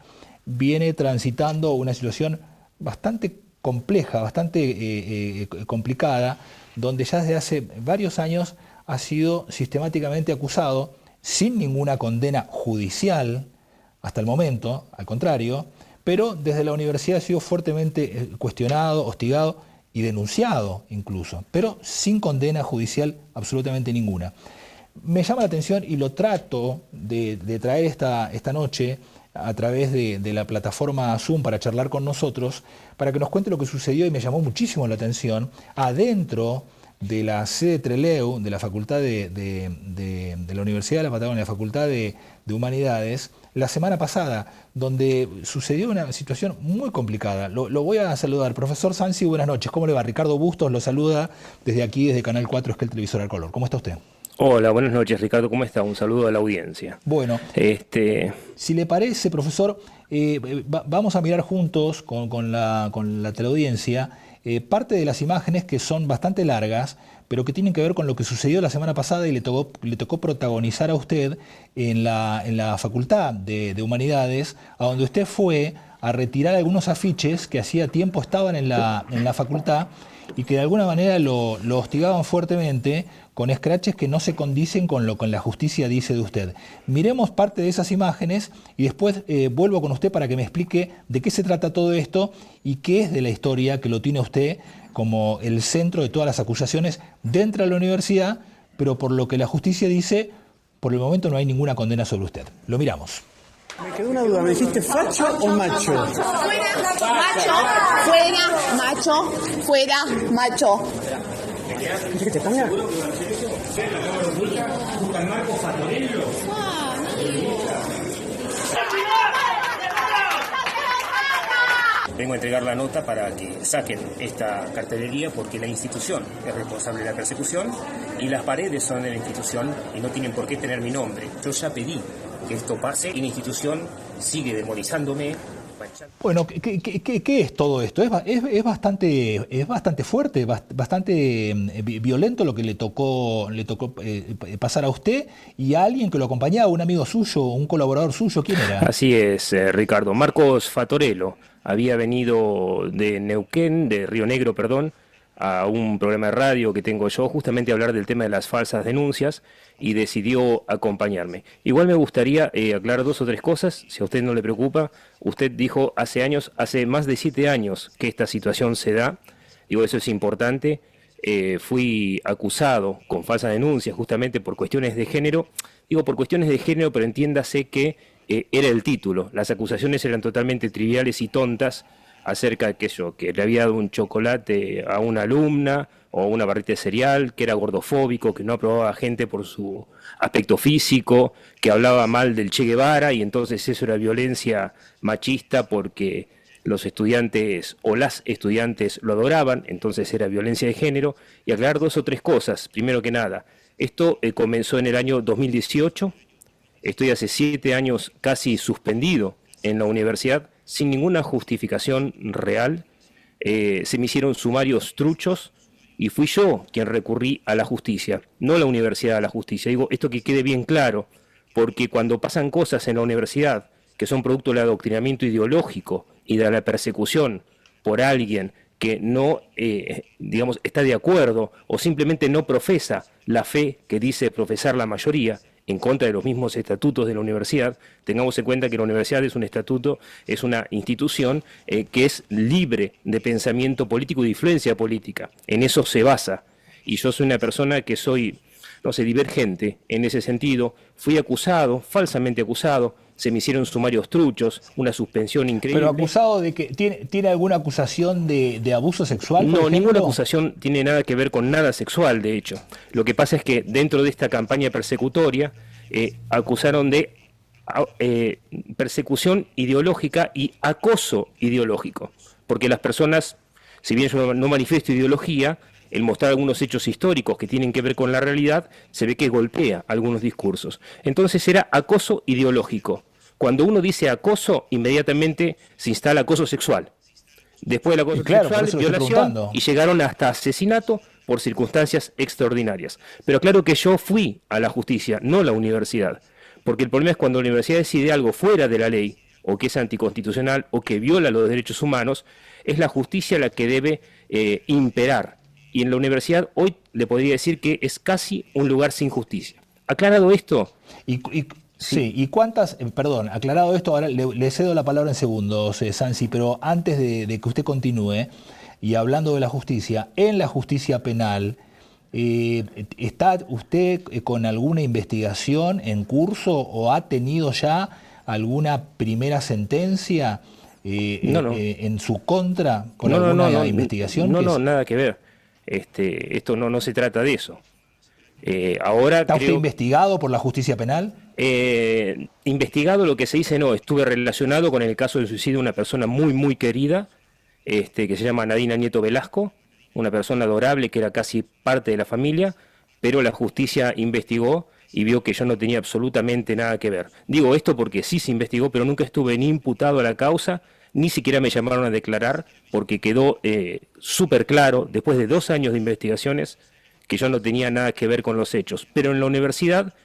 viene transitando una situación bastante compleja, bastante complicada, donde ya desde hace varios años ha sido sistemáticamente acusado, sin ninguna condena judicial hasta el momento, al contrario, pero desde la universidad ha sido fuertemente cuestionado, hostigado y denunciado incluso, pero sin condena judicial absolutamente ninguna. Me llama la atención y lo trato de traer esta noche a través de la plataforma Zoom para charlar con nosotros, para que nos cuente lo que sucedió, y me llamó muchísimo la atención, adentro de la sede Trelew, de la Facultad de la Universidad de la Patagonia, la Facultad de Humanidades, la semana pasada, donde sucedió una situación muy complicada. Lo voy a saludar. Profesor Sansi, buenas noches. ¿Cómo le va? Ricardo Bustos lo saluda desde aquí, desde Canal 4, es que el televisor al color. ¿Cómo está usted? Hola, buenas noches, Ricardo, ¿cómo está? Un saludo a la audiencia. Bueno, si le parece, profesor, vamos a mirar juntos con la teleaudiencia parte de las imágenes que son bastante largas, pero que tienen que ver con lo que sucedió la semana pasada y le tocó protagonizar a usted en la Facultad de Humanidades, a donde usted fue a retirar algunos afiches que hacía tiempo estaban en la facultad y que de alguna manera lo hostigaban fuertemente con escraches que no se condicen con lo que la justicia dice de usted. Miremos parte de esas imágenes y después vuelvo con usted para que me explique de qué se trata todo esto y qué es de la historia que lo tiene usted como el centro de todas las acusaciones dentro de la universidad, pero por lo que la justicia dice, por el momento no hay ninguna condena sobre usted. Lo miramos. Me quedó una duda, ¿me dijiste facho o macho? Fuera, macho, fuera, macho, fuera, macho. ¿Quieres que te ponga? ¿Buscan Marco Fatorello? Vengo a entregar la nota para que saquen esta cartelería porque la institución es responsable de la persecución y las paredes son de la institución y no tienen por qué tener mi nombre. Yo ya pedí que esto pase y la institución sigue demonizándome. Bueno, ¿qué es todo esto? Es bastante fuerte, bastante violento lo que le tocó pasar a usted y a alguien que lo acompañaba, un amigo suyo, un colaborador suyo. ¿Quién era? Así es, Ricardo. Marcos Fatorello había venido de Neuquén, de Río Negro, perdón, a un programa de radio que tengo yo, justamente a hablar del tema de las falsas denuncias, y decidió acompañarme. Igual me gustaría aclarar 2 o 3 cosas, si a usted no le preocupa. Usted dijo hace más de 7 años que esta situación se da, digo, eso es importante. Fui acusado con falsas denuncias justamente por cuestiones de género, pero entiéndase que era el título, las acusaciones eran totalmente triviales y tontas, acerca de que le había dado un chocolate a una alumna o una barrita de cereal, que era gordofóbico, que no aprobaba a gente por su aspecto físico, que hablaba mal del Che Guevara, y entonces eso era violencia machista porque los estudiantes o las estudiantes lo adoraban, entonces era violencia de género. Y aclarar 2 o 3 cosas. Primero que nada, esto comenzó en el año 2018, estoy hace 7 años casi suspendido en la universidad, sin ninguna justificación real. se me hicieron sumarios truchos y fui yo quien recurrí a la justicia, no la universidad a la justicia. Digo, esto que quede bien claro, porque cuando pasan cosas en la universidad que son producto del adoctrinamiento ideológico y de la persecución por alguien que no, digamos, está de acuerdo o simplemente no profesa la fe que dice profesar la mayoría, en contra de los mismos estatutos de la universidad, tengamos en cuenta que la universidad es un estatuto, es una institución que es libre de pensamiento político y de influencia política. En eso se basa. Y yo soy una persona que soy, no sé, divergente en ese sentido. Fui acusado, falsamente acusado, se me hicieron sumarios truchos, una suspensión increíble. ¿Pero acusado de que tiene alguna acusación de abuso sexual, por No, ejemplo? ninguna acusación tiene nada que ver con nada sexual, de hecho. Lo que pasa es que dentro de esta campaña persecutoria acusaron de persecución ideológica y acoso ideológico. Porque las personas, si bien yo no manifiesto ideología, el mostrar algunos hechos históricos que tienen que ver con la realidad, se ve que golpea algunos discursos. Entonces era acoso ideológico. Cuando uno dice acoso, inmediatamente se instala acoso sexual. Después del acoso sexual, violación, y llegaron hasta asesinato por circunstancias extraordinarias. Pero claro que yo fui a la justicia, no la universidad. Porque el problema es cuando la universidad decide algo fuera de la ley, o que es anticonstitucional, o que viola los derechos humanos, es la justicia la que debe imperar. Y en la universidad hoy le podría decir que es casi un lugar sin justicia. Aclarado esto... Sí, y cuántas, perdón, aclarado esto, ahora le cedo la palabra en segundos, Sansi, pero antes de que usted continúe, y hablando de la justicia, en la justicia penal, ¿está usted con alguna investigación en curso o ha tenido ya alguna primera sentencia en su contra con alguna investigación? No, nada que ver. Esto no se trata de eso. Ahora ¿Está usted investigado por la justicia penal? Investigado, lo que se dice no, estuve relacionado con el caso del suicidio de una persona muy querida, que se llama Nadina Nieto Velasco, una persona adorable que era casi parte de la familia, pero la justicia investigó y vio que yo no tenía absolutamente nada que ver. Digo esto porque sí se investigó, pero nunca estuve ni imputado a la causa, ni siquiera me llamaron a declarar, porque quedó súper claro, después de 2 años de investigaciones, que yo no tenía nada que ver con los hechos. Pero en la universidad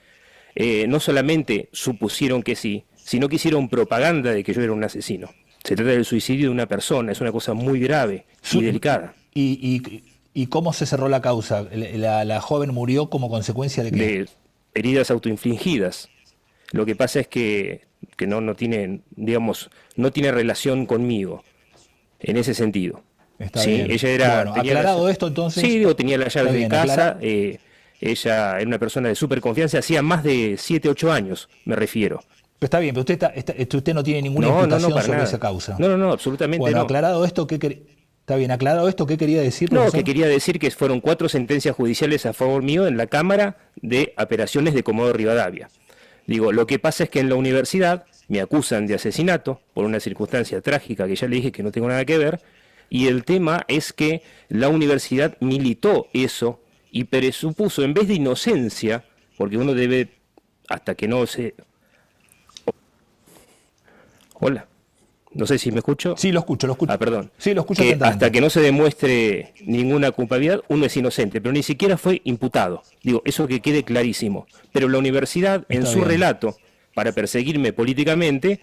no solamente supusieron que sí, sino que hicieron propaganda de que yo era un asesino. Se trata del suicidio de una persona, es una cosa muy grave y delicada. ¿Y cómo se cerró la causa? ¿La joven murió como consecuencia de qué? De heridas autoinfligidas. Lo que pasa es que no tiene, digamos, no tiene relación conmigo, en ese sentido. Está sí, bien. Ella era... Bueno, aclarado esto entonces... Sí, tenía las llaves de casa, ella era una persona de súper confianza, hacía más de 7, 8 años, me refiero. Pero está bien, pero usted no tiene ninguna imputación sobre nada. Esa causa. No, absolutamente bueno, no. Aclarado esto, está bien, aclarado esto, ¿qué quería decir, No, profesor? que quería decir que fueron 4 sentencias judiciales a favor mío en la Cámara de Apelaciones de Comodoro Rivadavia. Digo, lo que pasa es que en la universidad me acusan de asesinato por una circunstancia trágica que ya le dije que no tengo nada que ver, y el tema es que la universidad militó eso y presupuso, en vez de inocencia, porque uno debe, hasta que no se... Hola, no sé si me escucho. Sí, lo escucho. Ah, perdón. Sí, lo escucho que atentamente. hasta que no se demuestre ninguna culpabilidad, uno es inocente, pero ni siquiera fue imputado. Digo, eso que quede clarísimo. Pero la universidad, en su relato, para perseguirme políticamente,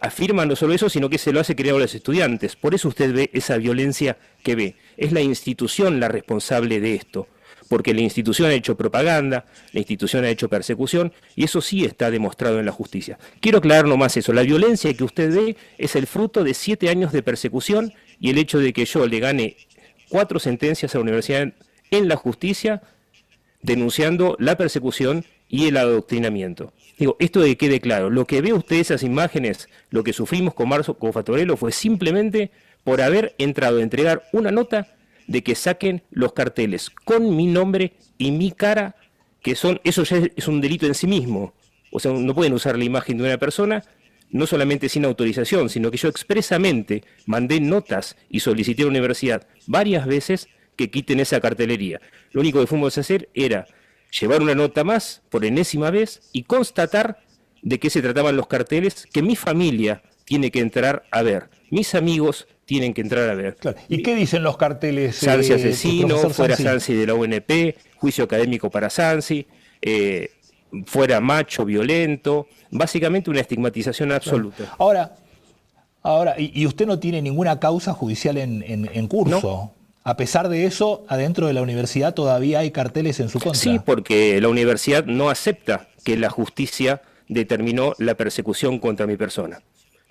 afirma no solo eso, sino que se lo hace creer a los estudiantes. Por eso usted ve esa violencia que ve. Es la institución la responsable de esto. Porque la institución ha hecho propaganda, la institución ha hecho persecución, y eso sí está demostrado en la justicia. Quiero aclarar nomás eso, la violencia que usted ve es el fruto de 7 años de persecución, y el hecho de que yo le gane 4 sentencias a la universidad en la justicia, denunciando la persecución y el adoctrinamiento. Digo, esto de que quede claro, lo que ve usted esas imágenes, lo que sufrimos con Marco Fatorello fue simplemente por haber entrado a entregar una nota de que saquen los carteles con mi nombre y mi cara, que eso ya es un delito en sí mismo. O sea, no pueden usar la imagen de una persona, no solamente sin autorización, sino que yo expresamente mandé notas y solicité a la universidad varias veces que quiten esa cartelería. Lo único que fuimos a hacer era llevar una nota más por enésima vez y constatar de qué se trataban los carteles que mi familia tiene que entrar a ver. Mis amigos tienen que entrar a ver. Claro. ¿Y qué dicen los carteles? Sansi asesino, fuera Sansi? Sansi de la UNP, juicio académico para Sansi, fuera macho violento, básicamente una estigmatización absoluta. Ahora, y usted no tiene ninguna causa judicial en curso. No. A pesar de eso, adentro de la universidad todavía hay carteles en su contra. Sí, porque la universidad no acepta que la justicia determinó la persecución contra mi persona.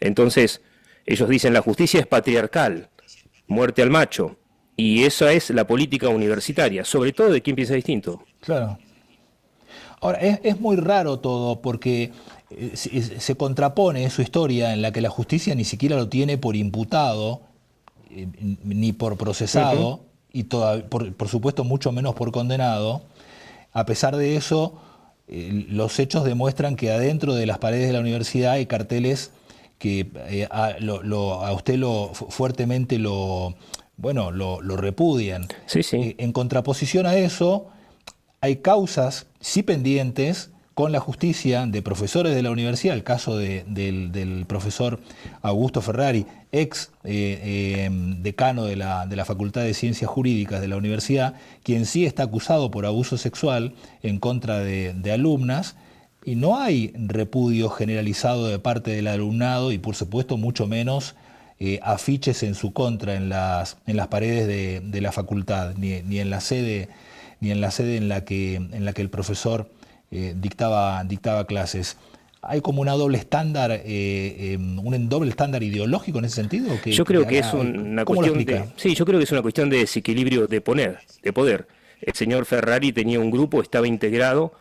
Entonces, ellos dicen la justicia es patriarcal, muerte al macho, y esa es la política universitaria, sobre todo de quien piensa distinto. Claro. Ahora, es muy raro todo porque se contrapone su historia en la que la justicia ni siquiera lo tiene por imputado, ni por procesado, y por supuesto mucho menos por condenado. A pesar de eso, los hechos demuestran que adentro de las paredes de la universidad hay carteles que a usted fuertemente lo repudian. Sí, sí. En contraposición a eso, hay causas sí pendientes con la justicia de profesores de la universidad, el caso del profesor Augusto Ferrari, ex decano de la Facultad de Ciencias Jurídicas de la universidad, quien sí está acusado por abuso sexual en contra de alumnas, y no hay repudio generalizado de parte del alumnado y por supuesto mucho menos afiches en su contra en las paredes de la facultad, ni en la sede en la que el profesor dictaba clases. ¿Hay como una doble estándar, un doble estándar ideológico en ese sentido? Yo creo que es una cuestión yo creo que es una cuestión de desequilibrio de poder. El señor Ferrari tenía un grupo, estaba integrado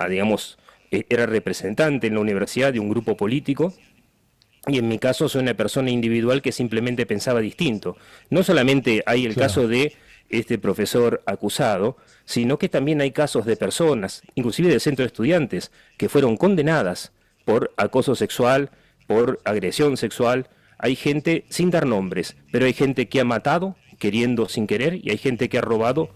digamos, era representante en la universidad de un grupo político, y en mi caso soy una persona individual que simplemente pensaba distinto. No solamente hay el caso de este profesor acusado, sino que también hay casos de personas, inclusive del centro de estudiantes, que fueron condenadas por acoso sexual, por agresión sexual. Hay gente, sin dar nombres, pero hay gente que ha matado queriendo sin querer, y hay gente que ha robado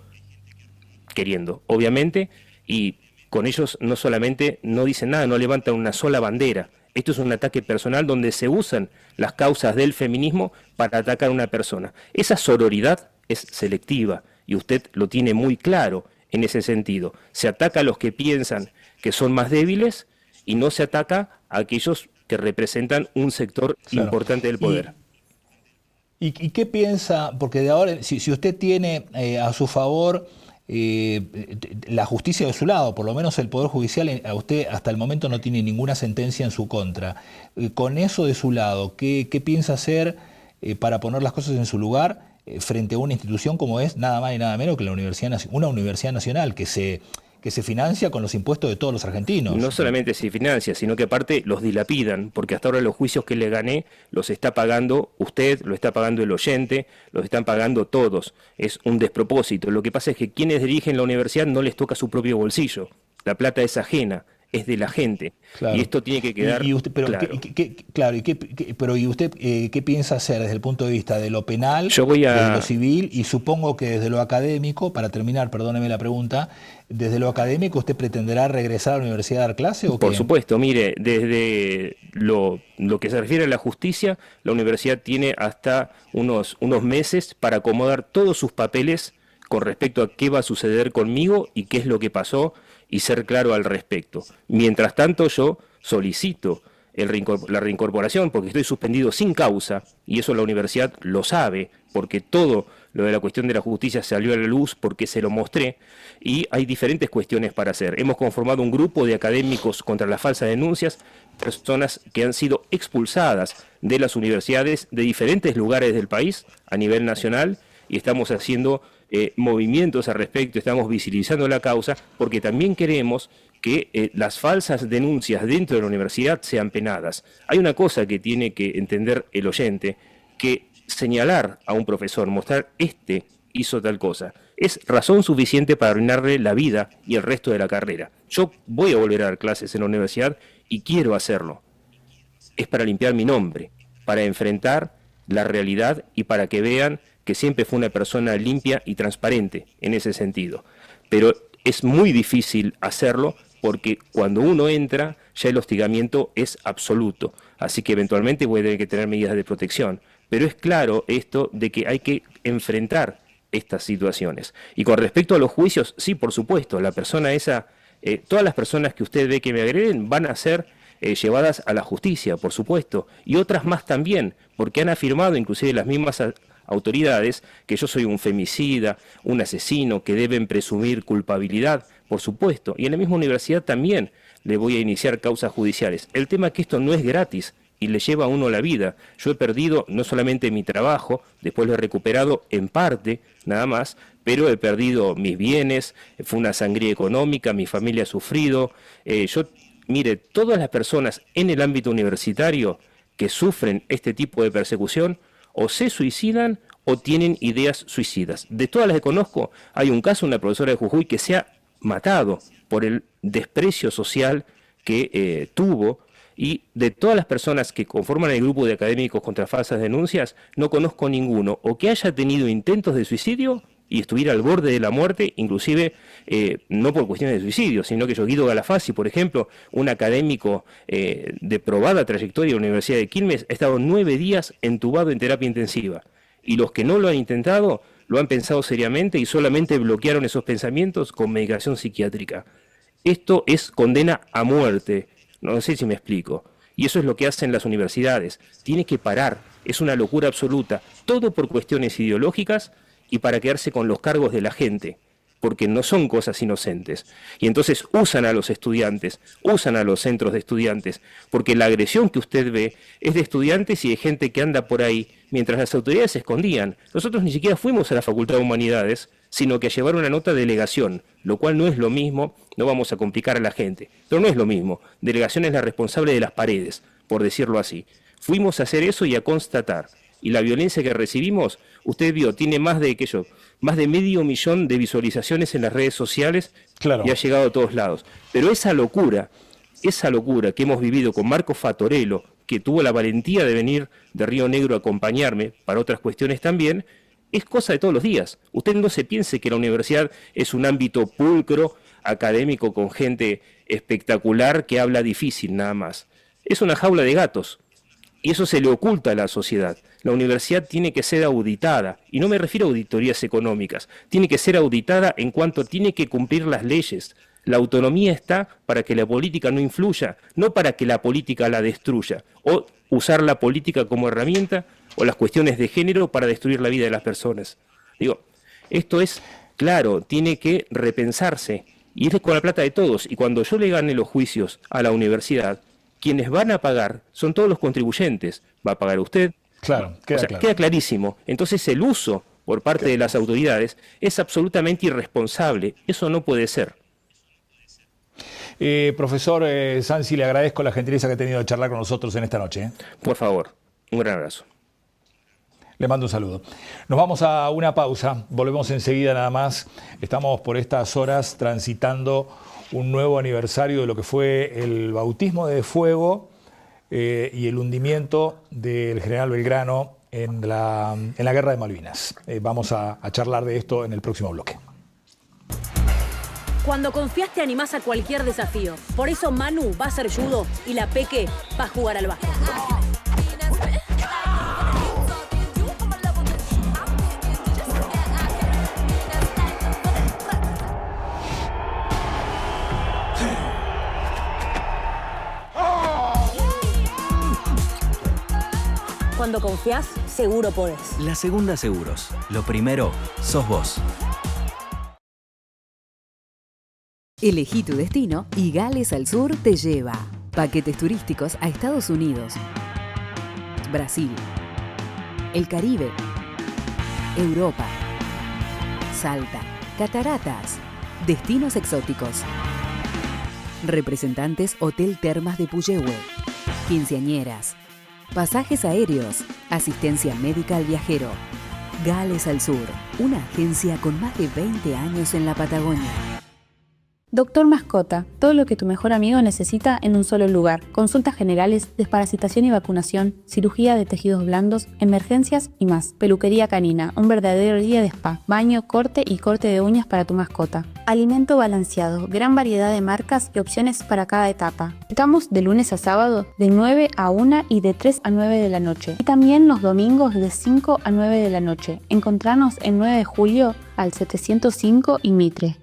queriendo, obviamente, y con ellos no solamente no dicen nada, no levantan una sola bandera. Esto es un ataque personal donde se usan las causas del feminismo para atacar a una persona. Esa sororidad es selectiva y usted lo tiene muy claro en ese sentido. Se ataca a los que piensan que son más débiles y no se ataca a aquellos que representan un sector importante del poder. ¿Y qué piensa? Porque de ahora, si usted tiene a su favor la justicia de su lado, por lo menos el Poder Judicial, a usted hasta el momento no tiene ninguna sentencia en su contra. Con eso de su lado, ¿qué piensa hacer para poner las cosas en su lugar frente a una institución como es nada más y nada menos que una universidad nacional que se financia con los impuestos de todos los argentinos? No solamente se financia, sino que aparte los dilapidan, porque hasta ahora los juicios que le gané los está pagando usted, lo está pagando el oyente, los están pagando todos. Es un despropósito. Lo que pasa es que quienes dirigen la universidad no les toca su propio bolsillo. La plata es ajena, es de la gente. Claro. Y esto tiene que quedar claro. ¿Y usted qué piensa hacer desde el punto de vista de lo penal, de lo civil y supongo que desde lo académico? Para terminar, perdóneme la pregunta, ¿desde lo académico usted pretenderá regresar a la universidad a dar clase o qué? Por supuesto, mire, desde lo que se refiere a la justicia, la universidad tiene hasta unos meses para acomodar todos sus papeles con respecto a qué va a suceder conmigo y qué es lo que pasó, y ser claro al respecto. Mientras tanto, yo solicito la reincorporación porque estoy suspendido sin causa, y eso la universidad lo sabe, porque todo lo de la cuestión de la justicia salió a la luz porque se lo mostré, y hay diferentes cuestiones para hacer. Hemos conformado un grupo de académicos contra las falsas denuncias, personas que han sido expulsadas de las universidades de diferentes lugares del país a nivel nacional, y estamos haciendo movimientos al respecto, estamos visibilizando la causa, porque también queremos que las falsas denuncias dentro de la universidad sean penadas. Hay una cosa que tiene que entender el oyente, que señalar a un profesor, mostrar hizo tal cosa, es razón suficiente para arruinarle la vida y el resto de la carrera. Yo voy a volver a dar clases en la universidad y quiero hacerlo. Es para limpiar mi nombre, para enfrentar la realidad y para que vean que siempre fue una persona limpia y transparente en ese sentido. Pero es muy difícil hacerlo porque cuando uno entra ya el hostigamiento es absoluto. Así que eventualmente voy a tener que tener medidas de protección. pero es claro esto de que hay que enfrentar estas situaciones. Y con respecto a los juicios, sí, por supuesto, la persona esa, todas las personas que usted ve que me agreden van a ser llevadas a la justicia, por supuesto, y otras más también, porque han afirmado, inclusive las mismas autoridades, que yo soy un femicida, un asesino, que deben presumir culpabilidad, por supuesto, y en la misma universidad también le voy a iniciar causas judiciales. El tema es que esto no es gratis y le lleva a uno la vida. Yo he perdido no solamente mi trabajo, después lo he recuperado en parte, nada más, pero he perdido mis bienes, fue una sangría económica, mi familia ha sufrido. Mire, todas las personas en el ámbito universitario que sufren este tipo de persecución o se suicidan o tienen ideas suicidas. De todas las que conozco, hay un caso, una profesora de Jujuy que se ha matado por el desprecio social que tuvo, y de todas las personas que conforman el grupo de académicos contra falsas denuncias, no conozco ninguno o que haya tenido intentos de suicidio y estuviera al borde de la muerte, inclusive no por cuestiones de suicidio, sino que Guido Galafasi, por ejemplo, un académico de probada trayectoria de la Universidad de Quilmes, ha estado 9 días entubado en terapia intensiva. Y los que no lo han intentado, lo han pensado seriamente y solamente bloquearon esos pensamientos con medicación psiquiátrica. Esto es condena a muerte. No sé si me explico. Y eso es lo que hacen las universidades. Tiene que parar. Es una locura absoluta. Todo por cuestiones ideológicas y para quedarse con los cargos de la gente, porque no son cosas inocentes. Y entonces usan a los estudiantes, usan a los centros de estudiantes, porque la agresión que usted ve es de estudiantes y de gente que anda por ahí, mientras las autoridades se escondían. Nosotros ni siquiera fuimos a la Facultad de Humanidades, sino que a llevar una nota de delegación, lo cual no es lo mismo, no vamos a complicar a la gente, pero no es lo mismo. Delegación es la responsable de las paredes, por decirlo así. Fuimos a hacer eso y a constatar. Y la violencia que recibimos, usted vio, tiene más de 500.000 de visualizaciones en las redes sociales, claro, y ha llegado a todos lados. Pero esa locura que hemos vivido con Marcos Fatorello, que tuvo la valentía de venir de Río Negro a acompañarme para otras cuestiones también, es cosa de todos los días. Usted no se piense que la universidad es un ámbito pulcro, académico, con gente espectacular que habla difícil nada más. Es una jaula de gatos. Y eso se le oculta a la sociedad. La universidad tiene que ser auditada, y no me refiero a auditorías económicas, tiene que ser auditada en cuanto tiene que cumplir las leyes. La autonomía está para que la política no influya, no para que la política la destruya, o usar la política como herramienta, o las cuestiones de género para destruir la vida de las personas. Digo, esto es claro, tiene que repensarse, y es con la plata de todos, y cuando yo le gane los juicios a la universidad, quienes van a pagar son todos los contribuyentes. Va a pagar usted. Claro, queda clarísimo. Entonces el uso por parte de las autoridades es absolutamente irresponsable. Eso no puede ser. Profesor Sansi, le agradezco la gentileza que ha tenido de charlar con nosotros en esta noche. Por favor, un gran abrazo. Le mando un saludo. Nos vamos a una pausa. Volvemos enseguida nada más. Estamos por estas horas transitando un nuevo aniversario de lo que fue el bautismo de fuego y el hundimiento del general Belgrano en la Guerra de Malvinas. Vamos a charlar de esto en el próximo bloque. Cuando confías te animás a cualquier desafío. Por eso Manu va a hacer judo y la Peque va a jugar al básquet. Cuando confías, seguro podés. La Segunda Seguros. Lo primero, sos vos. Elegí tu destino y Gales al Sur te lleva. Paquetes turísticos a Estados Unidos, Brasil, el Caribe, Europa, Salta, cataratas, destinos exóticos. Representantes Hotel Termas de Puyehue, quinceañeras, pasajes aéreos, asistencia médica al viajero. Gales al Sur, una agencia con más de 20 años en la Patagonia. Doctor Mascota, todo lo que tu mejor amigo necesita en un solo lugar. Consultas generales, desparasitación y vacunación, cirugía de tejidos blandos, emergencias y más. Peluquería canina, un verdadero día de spa. Baño, corte y corte de uñas para tu mascota. Alimento balanceado, gran variedad de marcas y opciones para cada etapa. Estamos de lunes a sábado de 9 a 1 y de 3 a 9 de la noche. Y también los domingos de 5 a 9 de la noche. Encontranos en 9 de julio al 705 y Mitre.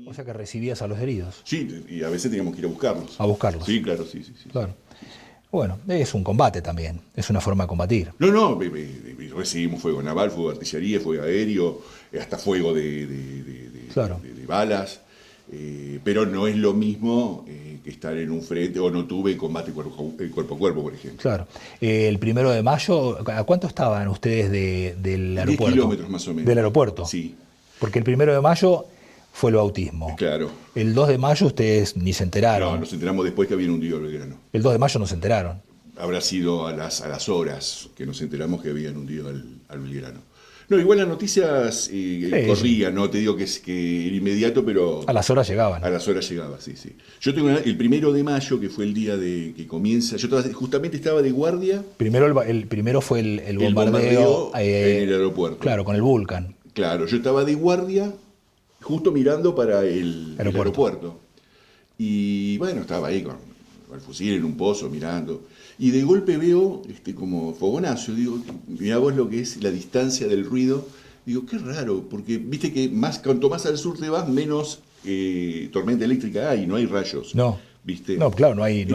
O sea que recibías a los heridos. Sí, y a veces teníamos que ir a buscarlos. A buscarlos. Sí, claro, sí. Claro. Bueno, es un combate también, es una forma de combatir. No, recibimos fuego naval, fuego de artillería, fuego aéreo, hasta fuego de balas, pero no es lo mismo que estar en un frente, o no tuve combate cuerpo a cuerpo, por ejemplo. Claro. El 1 de mayo, ¿a cuánto estaban ustedes del aeropuerto? 10 kilómetros más o menos. ¿Del aeropuerto? Sí. Porque el 1 de mayo fue el bautismo. Claro. El 2 de mayo ustedes ni se enteraron. No, nos enteramos después que habían hundido el Belgrano. El 2 de mayo no se enteraron. Habrá sido a las horas que nos enteramos que habían hundido al Belgrano. No, igual las noticias corrían, no te digo que era inmediato, pero... A las horas llegaban. A las horas llegaba, sí. Yo tengo el 1 de mayo, que fue el día que comienza, justamente estaba de guardia. El primero fue el bombardeo en el aeropuerto. Claro, con el Vulcan. Claro, yo estaba de guardia, justo mirando para el aeropuerto. Y bueno, estaba ahí con el fusil en un pozo, mirando. Y de golpe veo como fogonazo, digo, mirá vos lo que es la distancia del ruido. Digo, qué raro, porque viste que cuanto más al sur te vas, menos tormenta eléctrica hay, no hay rayos. No. ¿Viste? No, claro, no hay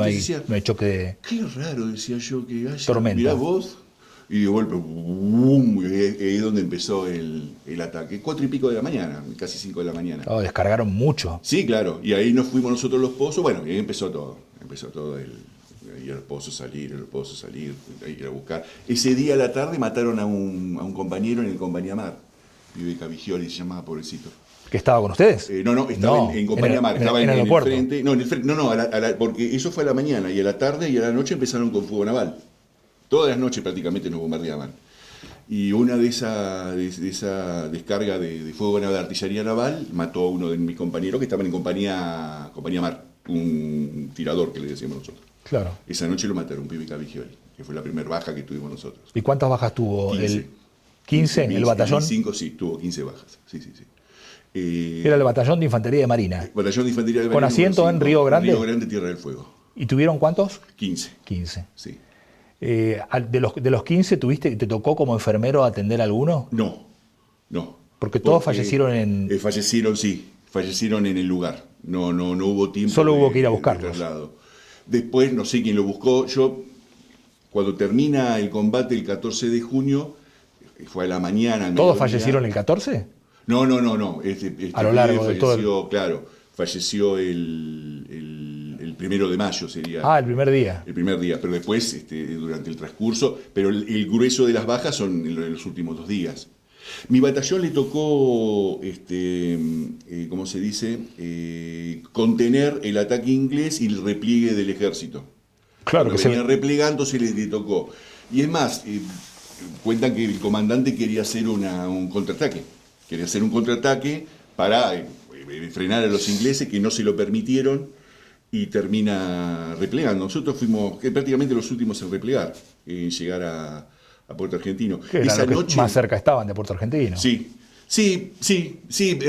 choque de... Qué raro, decía yo, que haya... Tormenta. Mirá vos, y de golpe, ¡bum! Y ahí es donde empezó el ataque. 4 y pico de la mañana, casi 5 de la mañana. Oh, descargaron mucho. Sí, claro, y ahí nos fuimos nosotros los pozos, bueno, y ahí empezó todo ir a los pozos, salir, ir a buscar. Ese día a la tarde mataron a un compañero en el Compañía Mar, Vive Cavigioli se llamaba, pobrecito. ¿Que estaba con ustedes? No, estaba en Compañía Mar, estaba en el aeropuerto. frente. Porque eso fue a la mañana, y a la tarde y a la noche empezaron con fuego naval. Todas las noches prácticamente nos bombardeaban. Y una de esa descarga de fuego de artillería naval mató a uno de mis compañeros que estaban en Compañía Mar, un tirador que le decíamos nosotros. Claro. Esa noche lo mataron, Pibe Cavigioli, que fue la primera baja que tuvimos nosotros. ¿Y cuántas bajas tuvo? 15. ¿15 en el batallón? 5, sí, tuvo 15 bajas. Sí. Era el batallón de infantería de Marina. Batallón de infantería de Marina. ¿Con asiento en Río Grande? Río Grande, Tierra del Fuego. ¿Y tuvieron cuántos? 15. 15. Sí. ¿De los 15 te tocó como enfermero atender a alguno? No. Porque todos fallecieron en... Fallecieron en el lugar. No hubo tiempo. Solo hubo que ir a buscarlos. Después, no sé quién lo buscó. Yo, cuando termina el combate el 14 de junio, fue a la mañana. ¿Todos fallecieron el 14? No. A lo largo de todo. Claro, falleció el 1 de mayo sería. Ah, el primer día. El primer día, pero después, durante el transcurso, pero el grueso de las bajas son en los últimos 2 días. Mi batallón le tocó, ¿cómo se dice? Contener el ataque inglés y el repliegue del ejército. Claro que venía replegándose le tocó. Y es más, cuentan que el comandante quería hacer un contraataque. Quería hacer un contraataque para frenar a los ingleses que no se lo permitieron y termina replegando. Nosotros fuimos prácticamente los últimos en replegar, en llegar a Puerto Argentino. Esa noche más cerca estaban de Puerto Argentino. Sí,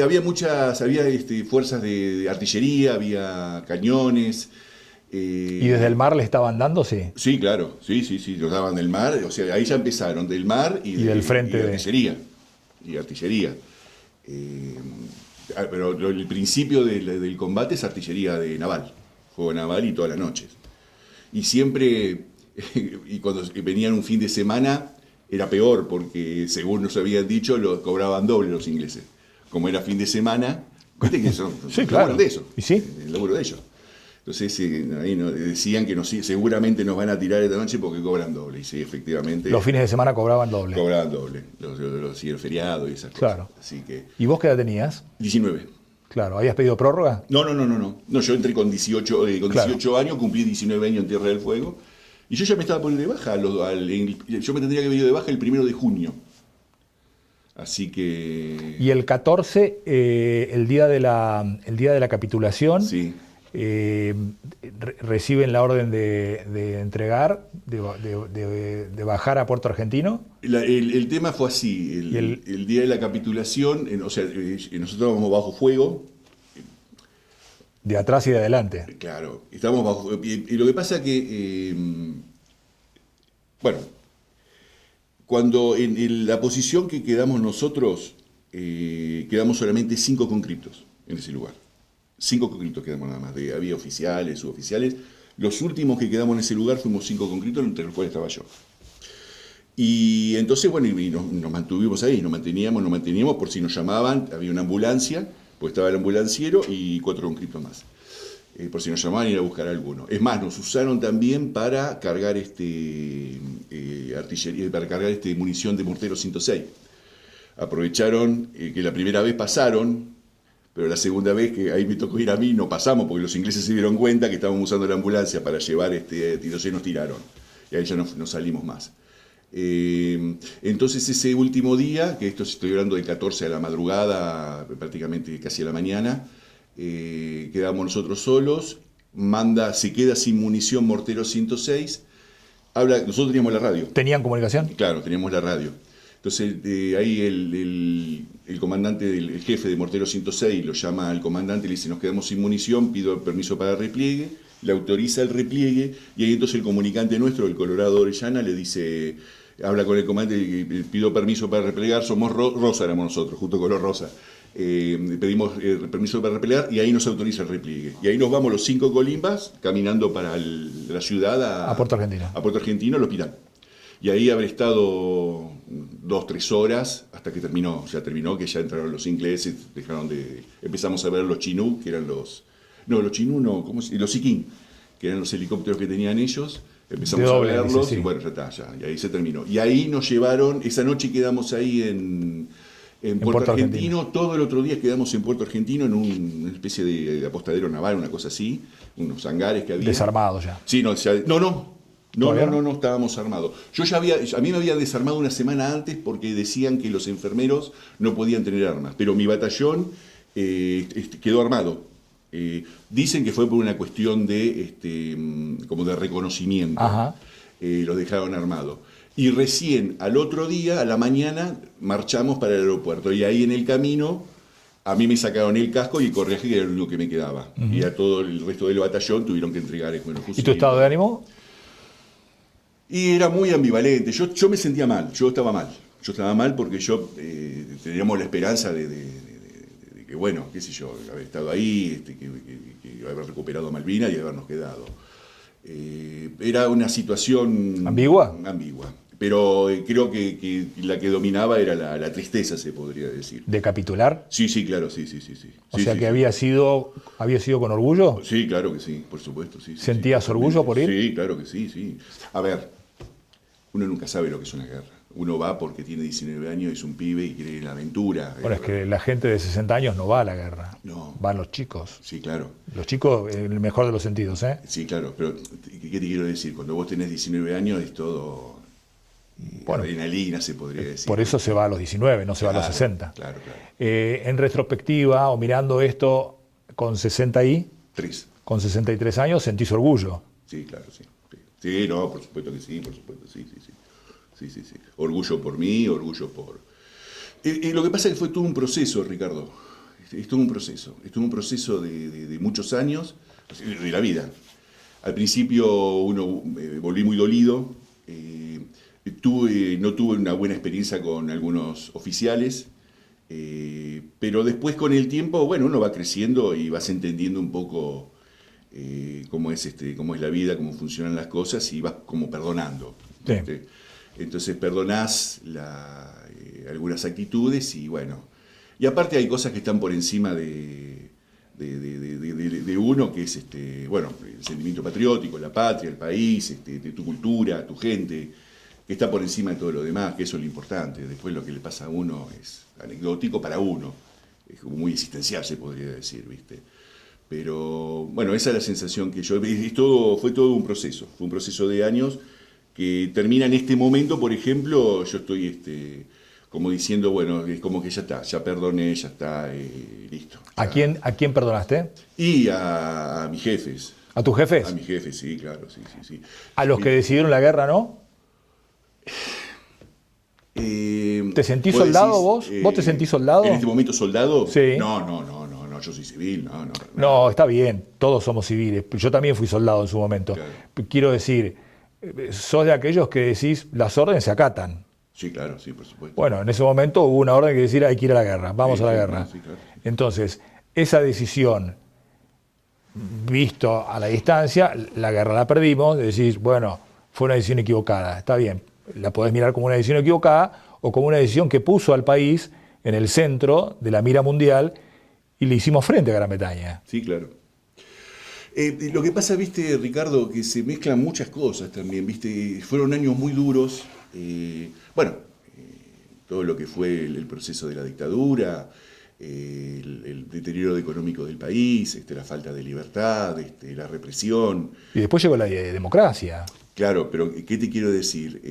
había fuerzas de artillería, había cañones. ¿Y desde el mar le estaban dando? Sí, claro, sí, los daban del mar, o sea, ahí ya empezaron, del mar y del frente y artillería. Pero el principio del combate es artillería naval, fuego naval y todas las noches. Y siempre, y cuando venían un fin de semana, era peor, porque según nos habían dicho, lo cobraban doble los ingleses. Como era fin de semana, viste que son claro. De eso, ¿Y sí? el laburo de ellos. Entonces ahí decían que seguramente nos van a tirar esta noche porque cobran doble. Y sí, efectivamente. Los fines de semana cobraban doble. Cobraban doble. Los feriados y esas claro. Cosas. Así que, ¿y vos qué edad tenías? 19. Claro. ¿Habías pedido prórroga? No, yo entré con 18 años, cumplí 19 años en Tierra del Fuego. Y yo ya me estaba poniendo de baja. Yo me tendría que haber ido de baja el 1 de junio. Así que... Y el 14, el día de la capitulación, reciben la orden de entregar, de bajar a Puerto Argentino. El tema fue así. El día de la capitulación, nosotros vamos bajo fuego. De atrás y de adelante. Claro, estamos bajo... Y lo que pasa que... cuando en la posición que quedamos nosotros, quedamos solamente 5 conscriptos en ese lugar. 5 conscriptos quedamos nada más. Había oficiales, suboficiales. Los últimos que quedamos en ese lugar fuimos 5 conscriptos, entre los cuales estaba yo. Y entonces, nos mantuvimos ahí, nos manteníamos por si nos llamaban. Había una ambulancia, pues estaba el ambulanciero y 4 conscriptos más. Por si nos llamaban ir a buscar a alguno. Es más, nos usaron también para cargar artillería, para cargar munición de mortero 106. Aprovecharon que la primera vez pasaron, pero la segunda vez que ahí me tocó ir a mí, no pasamos porque los ingleses se dieron cuenta que estábamos usando la ambulancia para llevar tiros y nos tiraron. Y ahí ya no salimos más. Entonces ese último día, que esto estoy hablando del 14 a la madrugada, prácticamente casi a la mañana, quedamos nosotros solos, se queda sin munición mortero 106, nosotros teníamos la radio. ¿Tenían comunicación? Claro, teníamos la radio. Entonces ahí el comandante, el jefe de mortero 106 lo llama al comandante y le dice: nos quedamos sin munición, pido permiso para repliegue, le autoriza el repliegue, y ahí entonces el comunicante nuestro, el Colorado Orellana, le dice, habla con el comandante y pido permiso para replegar, somos Rosa, éramos nosotros, junto con los Rosa. Pedimos permiso para replegar y ahí nos autoriza el repliegue. Y ahí nos vamos los 5 colimbas caminando para la ciudad a Puerto Argentino. A Puerto Argentino, al hospital. Y ahí habré estado 2-3 horas hasta que terminó, que ya entraron los ingleses, empezamos a ver los Chinook, que eran los Siquín, que eran los helicópteros que tenían ellos. Empezamos a verlos y bueno, y ahí se terminó. Y ahí nos llevaron, esa noche quedamos ahí en Puerto Argentino. Todo el otro día quedamos en Puerto Argentino en una especie de apostadero naval, una cosa así, unos hangares que había. ¿Desarmados ya? Sí, no, estábamos armados. A mí me habían desarmado una semana antes porque decían que los enfermeros no podían tener armas, pero mi batallón quedó armado. Dicen que fue por una cuestión como de reconocimiento. Los dejaron armados. Y recién al otro día, a la mañana, marchamos para el aeropuerto. Y ahí en el camino, a mí me sacaron el casco y el correaje, que era lo único que me quedaba. Y a todo el resto del batallón tuvieron que entregar el fusil. ¿Y tu estado de ánimo? Y era muy ambivalente. Yo me sentía mal, yo estaba mal. Yo estaba mal porque teníamos la esperanza de que, bueno, qué sé yo, haber estado ahí, que haber recuperado Malvinas y habernos quedado. Era una situación... ¿Ambigua? Ambigua. Pero creo que la que dominaba era la tristeza, se podría decir. ¿De capitular? Sí, claro, sí. O sea que había sido con orgullo. Sí, claro que sí, por supuesto. Sí, ¿Sentías orgullo por ir? Sí, claro que sí. A ver, uno nunca sabe lo que es una guerra. Uno va porque tiene 19 años, es un pibe y quiere la aventura. Bueno, es que la gente de 60 años no va a la guerra. No. Van los chicos. Sí, claro. Los chicos, en el mejor de los sentidos, ¿eh? Sí, claro. Pero, ¿qué te quiero decir? Cuando vos tenés 19 años es todo adrenalina, se podría decir. Por eso se va a los 19, no se va a los 60. Claro. En retrospectiva, o mirando esto con 63 años, ¿sentís orgullo? Sí, claro, sí. Sí, no, por supuesto que sí, sí. Orgullo por mí, orgullo por... lo que pasa es que fue todo un proceso, Ricardo. Es todo un proceso de muchos años de la vida. Al principio volví muy dolido, no tuve una buena experiencia con algunos oficiales, pero después con el tiempo, uno va creciendo y vas entendiendo un poco cómo es la vida, cómo funcionan las cosas y vas como perdonando. Sí. Entonces perdonás algunas actitudes y y aparte hay cosas que están por encima de uno, que es el sentimiento patriótico, la patria, el país, de tu cultura, tu gente, que está por encima de todo lo demás, que eso es lo importante. Después lo que le pasa a uno es anecdótico para uno, es como muy existencial, se podría decir, ¿viste? Pero esa es la sensación que yo... Fue todo un proceso de años que termina en este momento. Por ejemplo, yo estoy como diciendo, es como que ya está, ya perdoné, ya está, listo. ¿A quién perdonaste? Y a mis jefes. ¿A tus jefes? A mis jefes, sí, claro, sí. ¿A los que decidieron la guerra, no? ¿Te sentís soldado vos? ¿Vos te sentís soldado? ¿En este momento soldado? Sí. No, yo soy civil, no. No, está bien, todos somos civiles. Yo también fui soldado en su momento. Claro. Quiero decir, sos de aquellos que decís, las órdenes se acatan. Sí, claro, sí, por supuesto. Bueno, en ese momento hubo una orden que decir, hay que ir a la guerra, vamos a la guerra. Sí, claro. Entonces, esa decisión, visto a la distancia, la guerra la perdimos, decís, fue una decisión equivocada, está bien. La podés mirar como una decisión equivocada o como una decisión que puso al país en el centro de la mira mundial y le hicimos frente a Gran Bretaña. Sí, claro. Lo que pasa, viste, Ricardo, que se mezclan muchas cosas también, viste, fueron años muy duros, todo lo que fue el proceso de la dictadura, el deterioro económico del país, la falta de libertad, la represión. Y después llegó la democracia. Claro, pero ¿qué te quiero decir?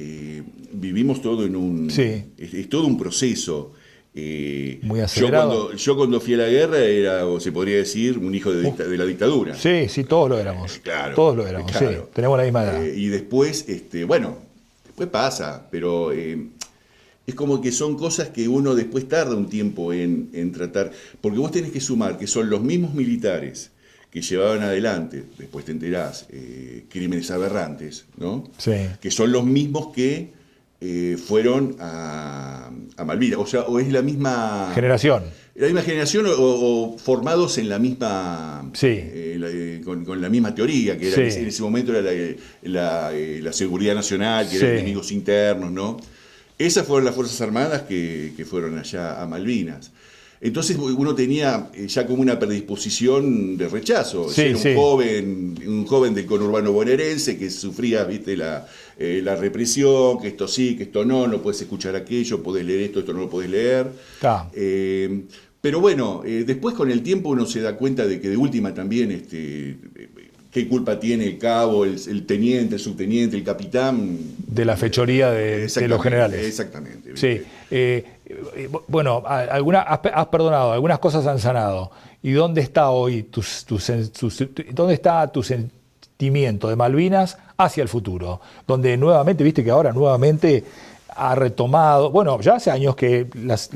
Vivimos todo en un... Sí. Es todo un proceso. Muy acelerado. Yo cuando fui a la guerra era, o se podría decir, un hijo de la dictadura. Sí, todos lo éramos. Claro. Todos lo éramos, claro. Sí. Tenemos la misma edad. Y después, después pasa, pero es como que son cosas que uno después tarda un tiempo en tratar. Porque vos tenés que sumar que son los mismos militares que llevaban adelante, después te enterás, crímenes aberrantes, ¿no? Sí. Que son los mismos que fueron a Malvinas, o es la misma generación. La misma generación o formados en la misma, sí. Con la misma teoría, que era, sí. En ese momento era la seguridad nacional, que eran enemigos internos, ¿no? Esas fueron las Fuerzas Armadas que fueron allá a Malvinas. Entonces uno tenía ya como una predisposición de rechazo. Sí, era un joven del conurbano bonaerense que sufría, viste, la represión, que esto sí, que esto no puedes escuchar aquello, podés leer esto no lo podés leer. Pero después con el tiempo uno se da cuenta de que de última también qué culpa tiene el cabo, el teniente, el subteniente, el capitán. De la fechoría de los generales. Exactamente. Sí. Has perdonado, algunas cosas han sanado. ¿Y dónde está hoy dónde está tu sentimiento de Malvinas hacia el futuro? Donde nuevamente, viste que ahora nuevamente ha retomado, ya hace años que es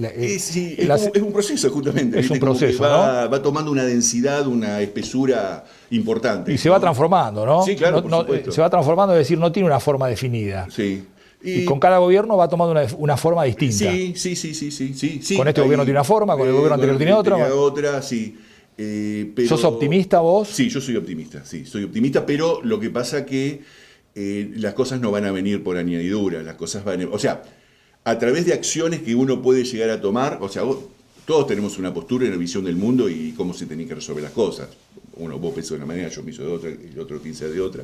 un proceso justamente. Es un proceso, va tomando una densidad, una espesura importante. Y se va transformando, ¿no? Sí, claro, por supuesto. Se va transformando, es decir, no tiene una forma definida. Sí. Y con cada gobierno va tomando una forma distinta. Sí. Con este gobierno tiene una forma, con el gobierno anterior tiene otra. Otra, sí. Pero, ¿sos optimista vos? Sí, yo soy optimista, soy optimista, pero lo que pasa que las cosas no van a venir por añadidura, las cosas van a través de acciones que uno puede llegar a tomar, todos tenemos una postura y una visión del mundo y cómo se tienen que resolver las cosas. Vos pensás de una manera, yo pienso de otra, y el otro piensa de otra.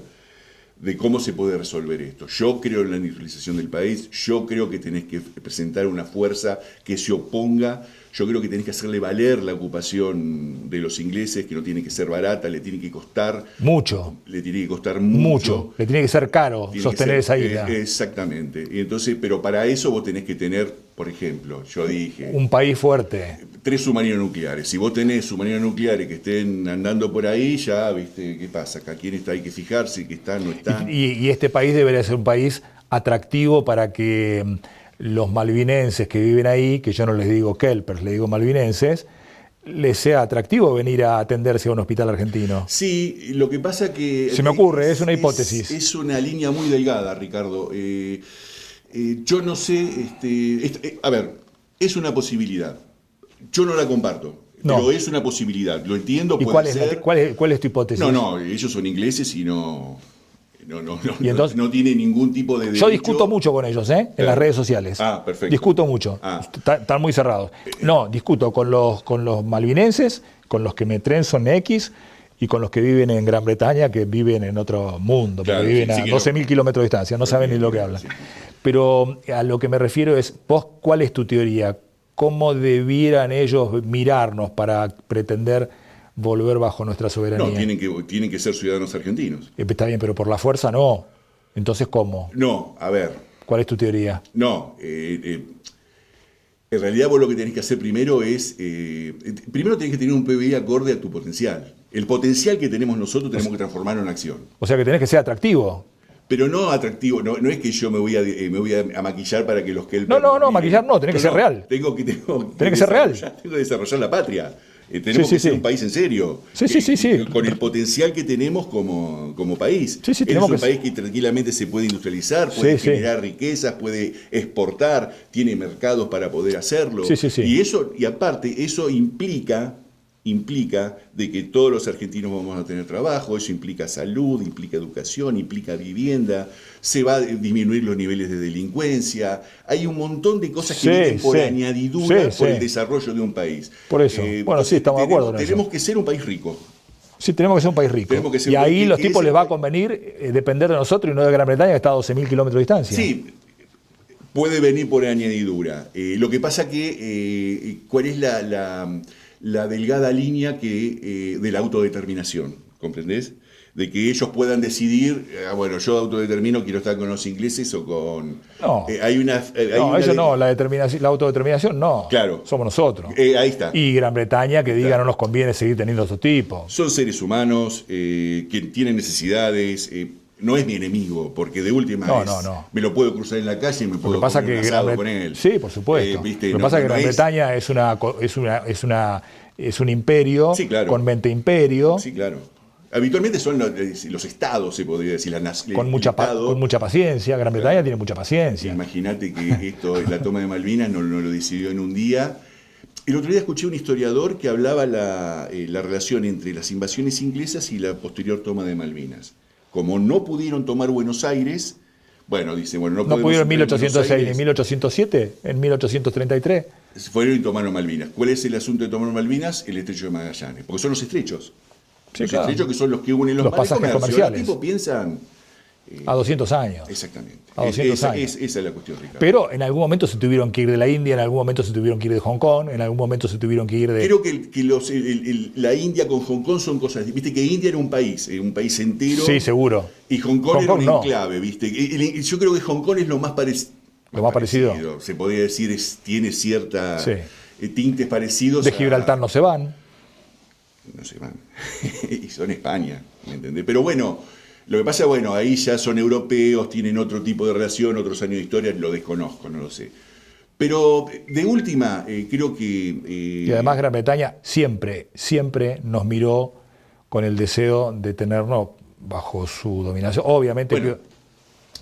de cómo se puede resolver esto. Yo creo en la industrialización del país, yo creo que tenés que presentar una fuerza que se oponga, yo creo que tenés que hacerle valer la ocupación de los ingleses, que no tiene que ser barata, le tiene que costar... Mucho. Le tiene que costar mucho. Le tiene que ser caro sostener esa isla. Exactamente. Y entonces, pero para eso vos tenés que tener, por ejemplo, yo dije... Un país fuerte. 3 submarinos nucleares. Si vos tenés submarinos nucleares que estén andando por ahí, ya, ¿viste qué pasa? Acá quién está, hay que fijarse, que están, no están. Y este país debería ser un país atractivo para que los malvinenses que viven ahí, que yo no les digo kelpers, les digo malvinenses, les sea atractivo venir a atenderse a un hospital argentino. Sí, lo que pasa que... Se me ocurre, es una hipótesis. Es una línea muy delgada, Ricardo. Yo no sé, a ver, es una posibilidad. Yo no la comparto, pero es una posibilidad. Lo entiendo, ¿Y puede ser. ¿Cuál es tu hipótesis? No, ellos son ingleses y no... ¿Y entonces? No tiene ningún tipo de derecho. Yo discuto mucho con ellos, en las redes sociales. Perfecto. Discuto mucho. Están muy cerrados. No, discuto con los malvinenses, con los que me trenzo en X y con los que viven en Gran Bretaña, que viven en otro mundo, porque viven a 12.000 kilómetros de distancia, no saben ni lo que hablan. Pero a lo que me refiero es, vos, ¿cuál es tu teoría? ¿Cómo debieran ellos mirarnos para pretender volver bajo nuestra soberanía? No, tienen que ser ciudadanos argentinos. Está bien, pero por la fuerza no. Entonces, ¿cómo? No, a ver. ¿Cuál es tu teoría? No, en realidad vos lo que tenés que hacer primero es, primero tenés que tener un PBI acorde a tu potencial. El potencial que tenemos nosotros tenemos que transformarlo en acción. O sea que tenés que ser atractivo. Pero no atractivo, no es que yo me voy a maquillar para que los que... No, maquillar no, tenés que ser real. Tenés que ser real. Tengo que desarrollar la patria. Tenemos que ser un país en serio. Sí. Con el potencial que tenemos como país. Es un país que tranquilamente se puede industrializar, puede generar riquezas, puede exportar, tiene mercados para poder hacerlo. Y aparte, eso implica de que todos los argentinos vamos a tener trabajo, eso implica salud, implica educación, implica vivienda, se va a disminuir los niveles de delincuencia, hay un montón de cosas que vienen por añadidura por el desarrollo de un país. Por eso, estamos de acuerdo. Tenemos que ser un país rico. Sí, tenemos que ser un país rico. Y ahí los tipos les va a convenir depender de nosotros y no de Gran Bretaña, que está a 12.000 kilómetros de distancia. Sí, puede venir por añadidura. Lo que pasa que, ¿cuál es la delgada línea de la autodeterminación? ¿Comprendés? De que ellos puedan decidir, yo autodetermino, quiero estar con los ingleses o con... No, la autodeterminación no. Claro. Somos nosotros. Ahí está. Y Gran Bretaña que diga no nos conviene seguir teniendo estos tipos. Son seres humanos que tienen necesidades... no es mi enemigo, porque de última me lo puedo cruzar en la calle y me puedo comer un asado con él. Sí, por supuesto. Lo que pasa es que Gran Bretaña es un imperio con mente imperio. Sí, claro. Habitualmente son los estados, se podría decir, con mucha paciencia. Gran Bretaña tiene mucha paciencia. Imagínate que la toma de Malvinas no lo decidió en un día. El otro día escuché un historiador que hablaba la relación entre las invasiones inglesas y la posterior toma de Malvinas. Como no pudieron tomar Buenos Aires, no pudieron en 1806 ni en 1807, en 1833. Fueron y tomaron Malvinas. ¿Cuál es el asunto de tomar Malvinas? El estrecho de Magallanes. Porque son los estrechos. Estrechos que son los que unen los pasajes comerciales. Los tipos piensan... a 200 años. Exactamente. A 200 años. Esa es la cuestión, Ricardo. Pero en algún momento se tuvieron que ir de la India, en algún momento se tuvieron que ir de Hong Kong, en algún momento se tuvieron que ir de... Creo que la India con Hong Kong son cosas... Viste que India era un país entero. Sí, seguro. Y Hong Kong era un enclave, ¿viste? Yo creo que Hong Kong es lo más parecido. Lo más parecido. Se podría decir, tiene cierta tintes parecidos. De Gibraltar no se van. No se van. Y son España, ¿me entendés? Pero bueno, lo que pasa, ahí ya son europeos, tienen otro tipo de relación, otros años de historia, lo desconozco, no lo sé. Pero de última, creo que... y además Gran Bretaña siempre nos miró con el deseo de tenernos bajo su dominación. Obviamente...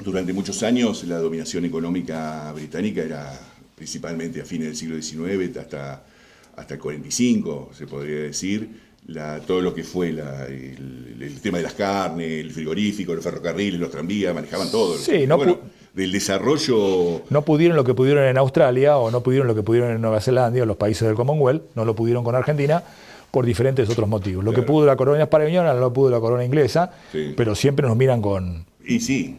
Durante muchos años la dominación económica británica era principalmente a fines del siglo XIX hasta el 45, se podría decir. Todo lo que fue el tema de las carnes, el frigorífico, los ferrocarriles, los tranvías, manejaban todo. Sí, del desarrollo... No pudieron lo que pudieron en Australia o no pudieron lo que pudieron en Nueva Zelanda o los países del Commonwealth, no lo pudieron con Argentina por diferentes otros motivos. Lo que pudo la corona española no lo pudo la corona inglesa, pero siempre nos miran con Y sí.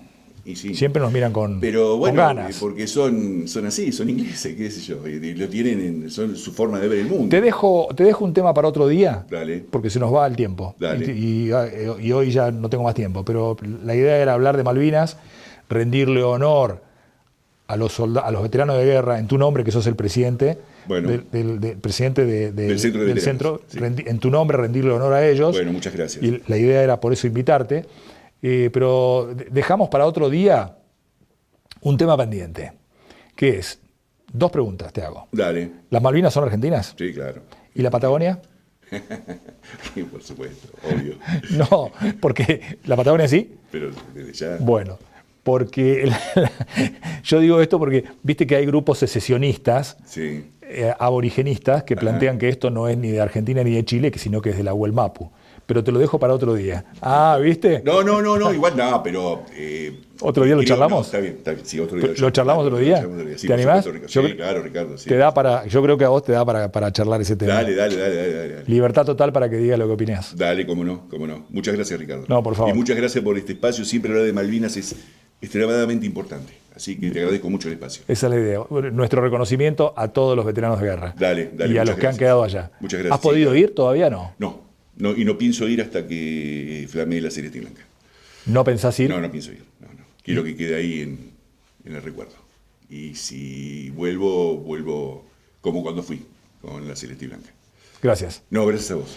Siempre nos miran con, pero bueno, con ganas. Porque son así, son ingleses, qué sé yo, y lo tienen, son su forma de ver el mundo. Te dejo un tema para otro día, Dale. Porque se nos va el tiempo. Dale. Y hoy ya no tengo más tiempo, pero la idea era hablar de Malvinas, rendirle honor a los veteranos de guerra en tu nombre, que sos el presidente, del presidente del centro, sí. En tu nombre rendirle honor a ellos. Bueno, muchas gracias. Y la idea era por eso invitarte. Pero dejamos para otro día un tema pendiente, que es, 2 preguntas te hago. Dale. ¿Las Malvinas son argentinas? Sí, claro. ¿Y la Patagonia? Sí, por supuesto, obvio. No, porque la Patagonia sí. Pero desde ya. Bueno, porque yo digo esto porque viste que hay grupos secesionistas, sí. Aborigenistas, que plantean que esto no es ni de Argentina ni de Chile, sino que es de la Huelmapu. Pero te lo dejo para otro día. Ah, ¿viste? No, igual no, pero... ¿Otro día lo charlamos? No, está bien, sí, otro día. ¿Lo charlamos otro día? Sí, ¿Te animás? Sí, claro, Ricardo. Sí. Yo creo que a vos te da para charlar ese tema. Dale. Libertad total para que digas lo que opinás. Dale, cómo no. Muchas gracias, Ricardo. No, por favor. Y muchas gracias por este espacio. Siempre hablar de Malvinas es extremadamente importante. Así que te agradezco mucho el espacio. Esa es la idea. Nuestro reconocimiento a todos los veteranos de guerra. Dale. Y a los que han quedado allá. Muchas gracias. ¿Has podido ir? ¿Todavía no? No, y no pienso ir hasta que flamee la Celeste Blanca. ¿No pensás ir? No pienso ir. No. Quiero que quede ahí en el recuerdo. Y si vuelvo como cuando fui, con la Celeste Blanca. Gracias. No, gracias a vos.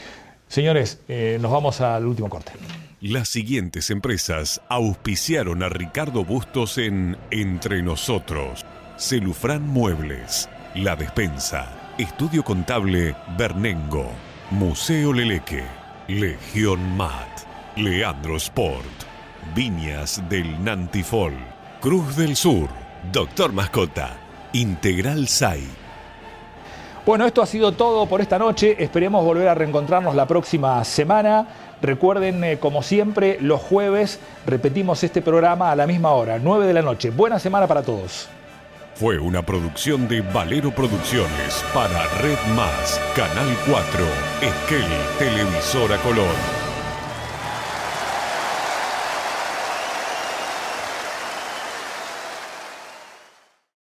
Señores, nos vamos al último corte. Las siguientes empresas auspiciaron a Ricardo Bustos en Entre Nosotros. Celufrán Muebles, La Despensa, Estudio Contable Bernengo, Museo Leleque, Legión Mat, Leandro Sport, Viñas del Nantifol, Cruz del Sur, Doctor Mascota, Integral SAI. Bueno, esto ha sido todo por esta noche. Esperemos volver a reencontrarnos la próxima semana. Recuerden, como siempre, los jueves repetimos este programa a la misma hora, 9 de la noche. Buena semana para todos. Fue una producción de Valero Producciones para Red Más, Canal 4, Esquel, Televisora Color.